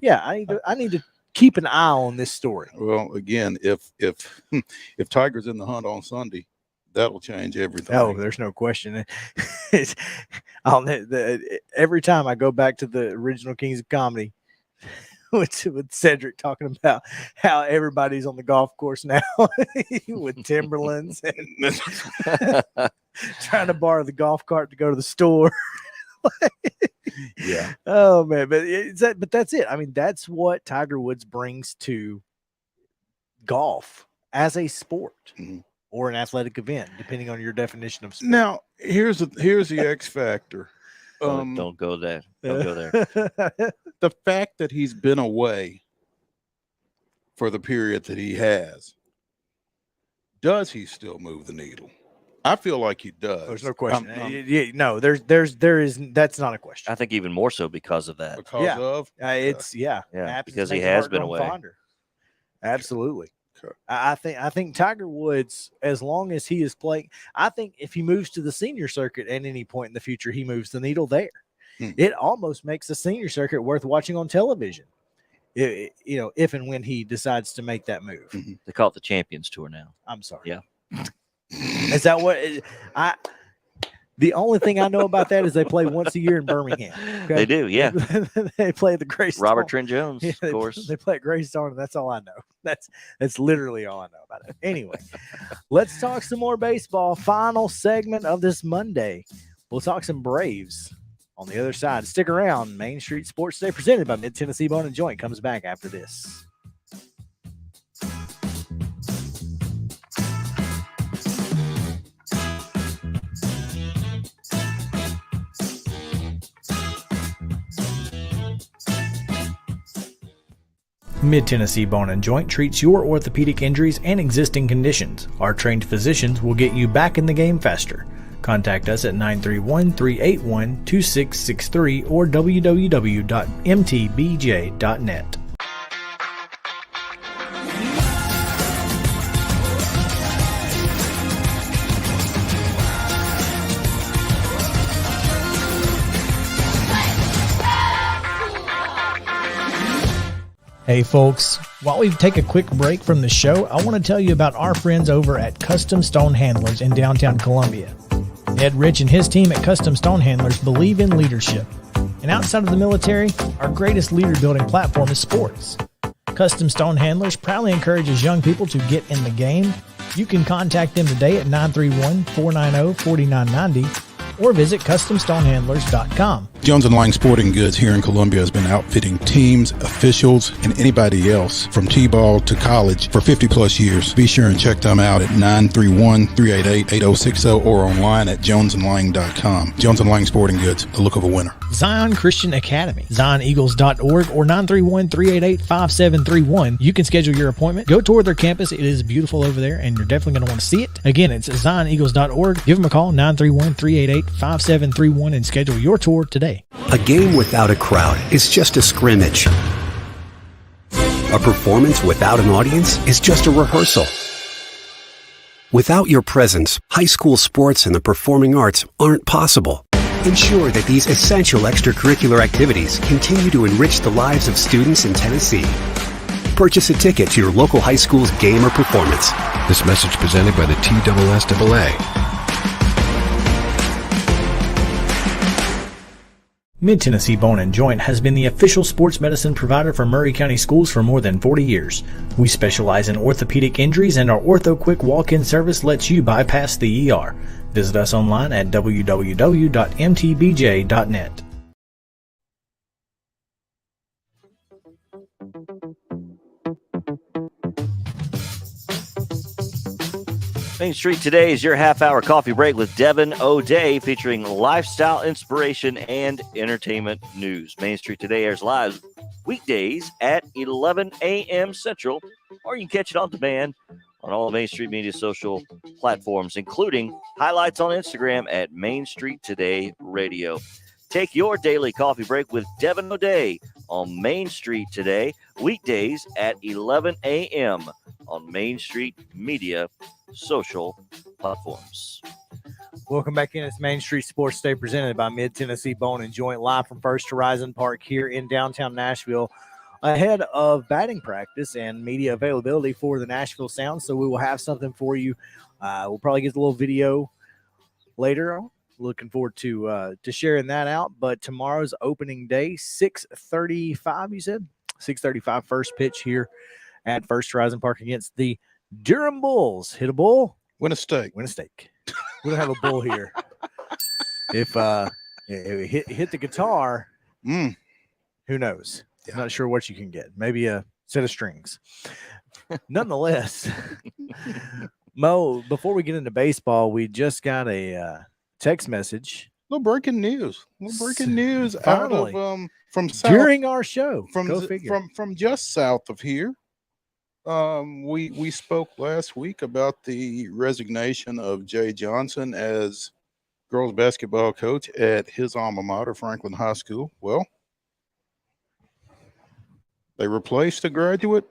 yeah, I need to keep an eye on this story. Well, again, if Tiger's in the hunt on Sunday, that'll change everything. Oh, there's no question. Every time I go back to the original Kings of Comedy with Cedric talking about how everybody's on the golf course now with Timberlands and trying to borrow the golf cart to go to the store. Yeah. Oh man, but that's it. I mean, that's what Tiger Woods brings to golf as a sport. Or an athletic event, depending on your definition of sport. Now, here's the X factor. Don't go there. Don't go there. The fact that he's been away for the period that he has, does he still move the needle? I feel like he does. There's no question. That's not a question. I think even more so because of that. Because of? Because he has been away. Absolutely. I think Tiger Woods, as long as he is playing, I think if he moves to the senior circuit at any point in the future, he moves the needle there. It almost makes the senior circuit worth watching on television. If and when he decides to make that move. They call it the Champions Tour now. I'm sorry. Yeah. Is that what the only thing I know about that is they play once a year in Birmingham. Okay? They do, yeah. They play the Greystone. Robert Trent Jones, of course. They play at Greystone, and that's all I know. That's literally all I know about it. Anyway, let's talk some more baseball. Final segment of this Monday. We'll talk some Braves on the other side. Stick around. Main Street Sports Today, presented by Mid-Tennessee Bone and Joint, comes back after this. Mid-Tennessee Bone and Joint treats your orthopedic injuries and existing conditions. Our trained physicians will get you back in the game faster. Contact us at 931-381-2663 or www.mtbj.net. Hey folks, while we take a quick break from the show, I want to tell you about our friends over at Custom Stone Handlers in downtown Columbia. Ed Rich and his team at Custom Stone Handlers believe in leadership. And outside of the military, our greatest leader building platform is sports. Custom Stone Handlers proudly encourages young people to get in the game. You can contact them today at 931-490-4990 or visit CustomStonehandlers.com. Jones & Lang Sporting Goods here in Columbia has been outfitting teams, officials, and anybody else from T-ball to college for 50 plus years. Be sure and check them out at 931-388-8060 or online at jonesandlang.com. Jones & Lang Sporting Goods, the look of a winner. Zion Christian Academy, ZionEagles.org or 931-388-5731. You can schedule your appointment. Go tour their campus. It is beautiful over there, and you're definitely going to want to see it. Again, it's ZionEagles.org. Give them a call, 931-388-5731, and schedule your tour today. A game without a crowd is just a scrimmage. A performance without an audience is just a rehearsal. Without your presence, high school sports and the performing arts aren't possible. Ensure that these essential extracurricular activities continue to enrich the lives of students in Tennessee. Purchase a ticket to your local high school's game or performance. This message presented by the TSSAA. Mid-Tennessee Bone & Joint has been the official sports medicine provider for Maury County Schools for more than 40 years. We specialize in orthopedic injuries, and our Ortho Quick walk-in service lets you bypass the ER. Visit us online at www.mtbj.net. Main Street Today is your half-hour coffee break with Devin O'Day, featuring lifestyle inspiration and entertainment news. Main Street Today airs live weekdays at 11 a.m. Central, or you can catch it on demand on all Main Street Media social platforms, including highlights on Instagram at Main Street Today Radio. Take your daily coffee break with Devin O'Day on Main Street Today, weekdays at 11 a.m. on Main Street Media social platforms. Welcome back in. It's Main Street Sports Day presented by Mid-Tennessee Bone & Joint, live from First Horizon Park here in downtown Nashville, ahead of batting practice and media availability for the Nashville Sounds. So we will have something for you. We'll probably get a little video later on. Looking forward to sharing that out. But tomorrow's opening day, 6:35, you said? 6:35 first pitch here at First Horizon Park against the Durham Bulls. Hit a bull, Win a steak. win a steak. We don't have a bull here. If hit the guitar, who knows? Yeah. Not sure what you can get. Maybe a set of strings. Nonetheless, Mo, before we get into baseball, we just got a text message. Little breaking news. Finally. Out of from south, During our show. from Go z- figure. from just south of here. We spoke last week about the resignation of Jay Johnson as girls basketball coach at his alma mater, Franklin High School. Well, they replaced a graduate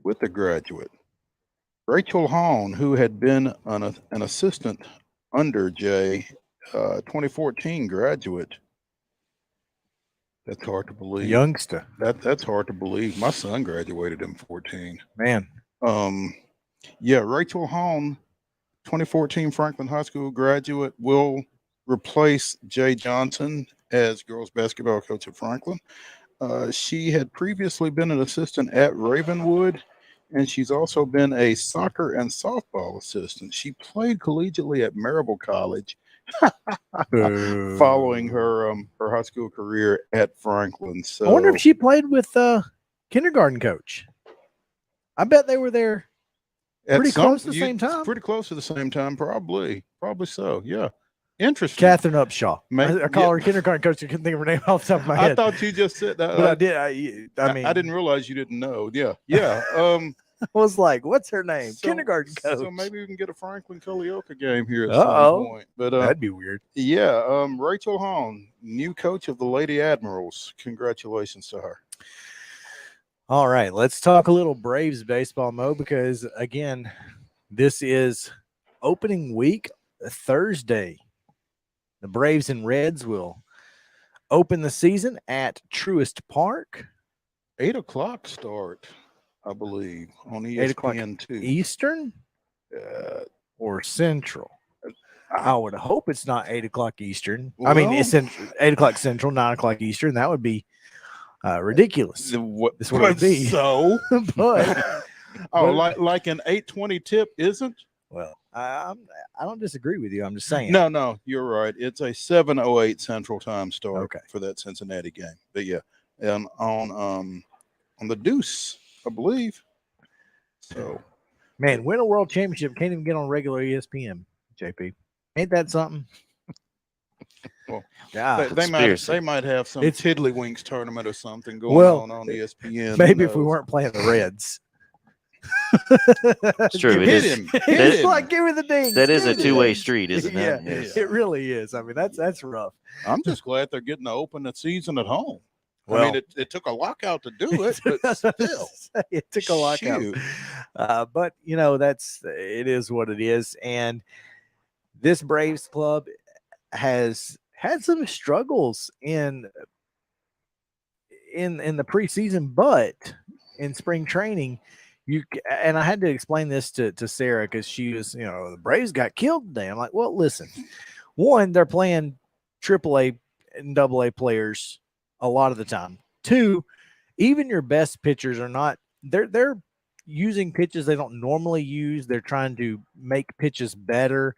with a graduate. Rachel Hahn, who had been an assistant under Jay, 2014 graduate. That's hard to believe. Youngster. That's hard to believe. My son graduated in 14. Man. Rachel Hahn, 2014 Franklin High School graduate, will replace Jay Johnson as girls basketball coach at Franklin. She had previously been an assistant at Ravenwood, and she's also been a soccer and softball assistant. She played collegiately at Marable College, following her high school career at Franklin. So I wonder if she played with kindergarten coach. I bet they were there pretty close to the same time. Pretty close to the same time, probably so. Yeah, interesting. Catherine Upshaw. I call her kindergarten coach. I couldn't think of her name off the top of my head. I thought you just said that, but I did. I mean, I didn't realize you didn't know. Yeah. I was like, "What's her name?" Kindergarten coach. So maybe we can get a Franklin Culleoka game here at some point. But that'd be weird. Yeah, Rachel Hahn, new coach of the Lady Admirals. Congratulations to her. All right, let's talk a little Braves baseball, Mo, because again, this is opening week, Thursday. The Braves and Reds will open the season at Truist Park. 8:00 start, I believe, on ESPN 8 o'clock 2. Eastern or Central. I would hope it's not 8 o'clock Eastern. I mean, it's 8 o'clock Central, 9 o'clock Eastern. That would be ridiculous. This would be so. But like an 8:20 tip isn't? Well, I don't disagree with you. I'm just saying. No, you're right. It's a 7:08 Central Time start for that Cincinnati game. But yeah, on the Deuce, I believe. So, man, win a world championship, can't even get on regular ESPN. JP, ain't that something? Well, God, they might have some Tiddlywinks tournament or something going on ESPN. Maybe if we weren't playing the Reds. It's true. It's like, give me the ding. That is a two-way street, isn't it? Yeah, it really is. I mean, that's rough. I'm just glad they're getting to open the season at home. Well, I mean, it took a lockout to do it, but still. It took a lockout. But it is what it is. And this Braves club has had some struggles in the preseason, but in spring training, and I had to explain this to Sarah because she was, the Braves got killed today. I'm like, well, listen, one, they're playing AAA and AA players a lot of the time. Two, even your best pitchers are not. They're using pitches they don't normally use. They're trying to make pitches better.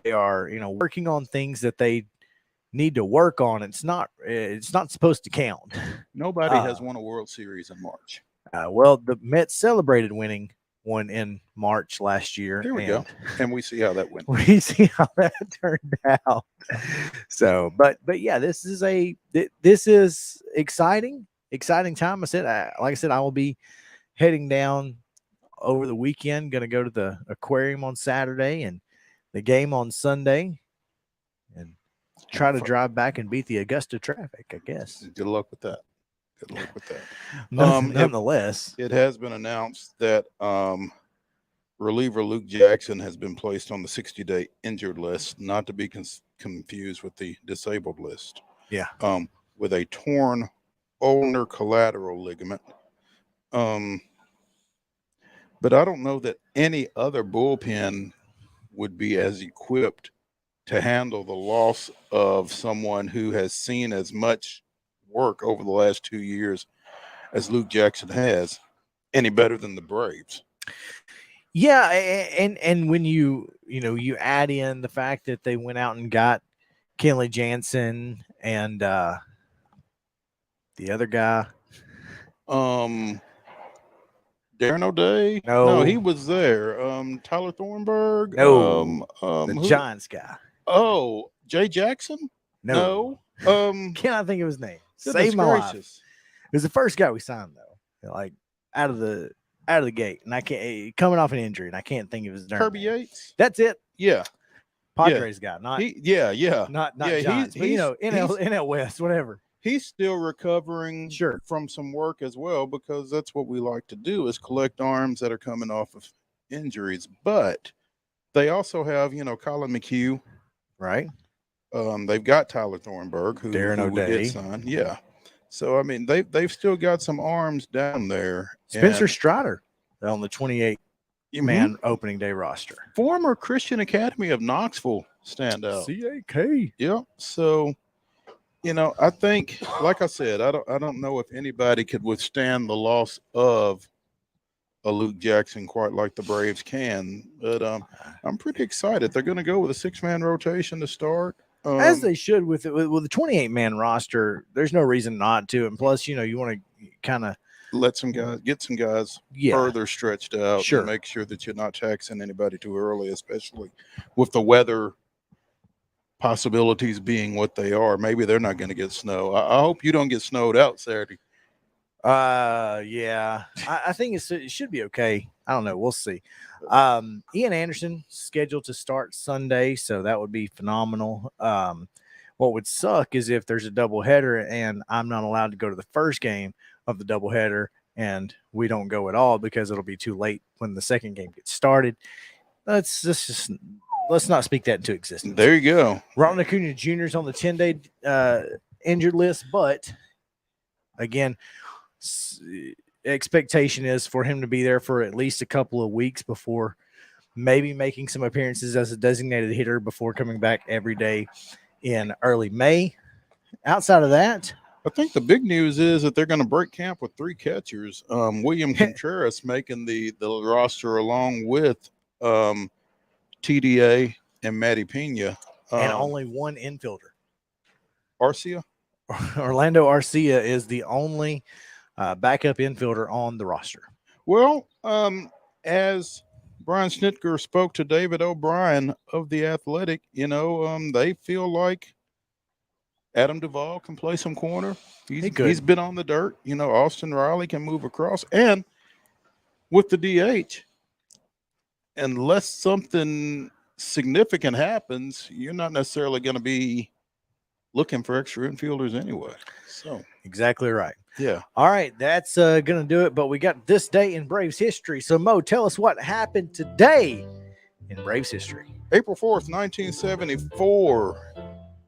They are, working on things that they need to work on. It's not supposed to count. Nobody has won a World Series in March. Well, the Mets celebrated winning one in March last year. There we go. And we see how that went. We see how that turned out. So, but yeah, this is exciting time. Like I said, I will be heading down over the weekend. Going to go to the aquarium on Saturday and the game on Sunday, and try to drive back and beat the Augusta traffic, I guess. Good luck with that. Nonetheless, it has been announced that reliever Luke Jackson has been placed on the 60-day injured list, not to be confused with the disabled list. Yeah. With a torn ulnar collateral ligament. But I don't know that any other bullpen would be as equipped to handle the loss of someone who has seen as much work over the last 2 years as Luke Jackson has, any better than the Braves. Yeah, and when you add in the fact that they went out and got Kenley Jansen and the other guy, Darren O'Day. No, he was there. Tyler Thornburg. No, the Giants guy. Oh, Jay Jackson. No. Cannot think of his name. Save my life. It was the first guy we signed though, like out of the gate, and I can't coming off an injury, and I can't think of his name. Kirby Yates. That's it. Yeah, Padres guy. Not not Giants, but NL West, whatever. He's still recovering sure from some work as well, because that's what we like to do is collect arms that are coming off of injuries. But they also have Colin McHugh, right? They've got Tyler Thornburg, who we did sign. Yeah. So, I mean, they've still got some arms down there. Spencer Strider on the 28-man opening day roster. Former Christian Academy of Knoxville standout. CAK. Yep. So, I think, like I said, I don't know if anybody could withstand the loss of a Luke Jackson quite like the Braves can. But I'm pretty excited. They're going to go with a 6-man rotation to start. As they should with the 28-man roster. There's no reason not to. And plus, you want to kind of get some guys further stretched out. Sure. And make sure that you're not taxing anybody too early, especially with the weather possibilities being what they are. Maybe they're not going to get snow. I hope you don't get snowed out Saturday. Yeah. I think it should be okay. I don't know. We'll see. Ian Anderson scheduled to start Sunday, so that would be phenomenal. What would suck is if there's a doubleheader and I'm not allowed to go to the first game of the doubleheader and we don't go at all because it'll be too late when the second game gets started. Let's not speak that into existence. There you go. Ronald Acuna Jr. is on the 10-day injured list, but again, expectation is for him to be there for at least a couple of weeks before maybe making some appearances as a designated hitter before coming back every day in early May. Outside of that, I think the big news is that they're going to break camp with 3 catchers. William Contreras making the roster along with TDA and Matty Pena. And only one infielder. Arcia? Orlando Arcia is the only backup infielder on the roster. Well, as Brian Schnitker spoke to David O'Brien of The Athletic, they feel like Adam Duvall can play some corner. He's been on the dirt. Austin Riley can move across. And with the DH, unless something significant happens, you're not necessarily going to be looking for extra infielders anyway. So Exactly right. yeah. All right, that's going to do it. But we got this day in Braves history. So, Mo, tell us what happened today in Braves history. April 4th, 1974,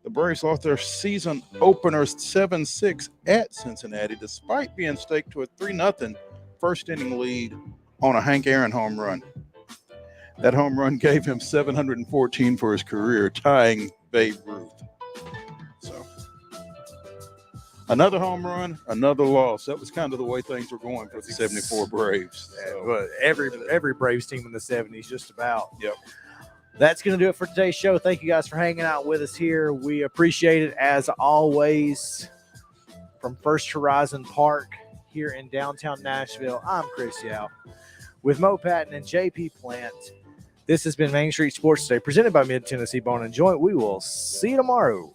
the Braves lost their season opener 7-6 at Cincinnati, despite being staked to a 3-0 first inning lead on a Hank Aaron home run. That home run gave him 714 for his career, tying Babe Ruth. So, another home run, another loss. That was kind of the way things were going for the 74 Braves. So, But every Braves team in the 70s, just about. Yep. That's going to do it for today's show. Thank you guys for hanging out with us here. We appreciate it as always. From First Horizon Park here in downtown Nashville, I'm Chris Yao with Mo Patton and JP Plant. This has been Main Street Sports Today, presented by Mid Tennessee Bone and Joint. We will see you tomorrow.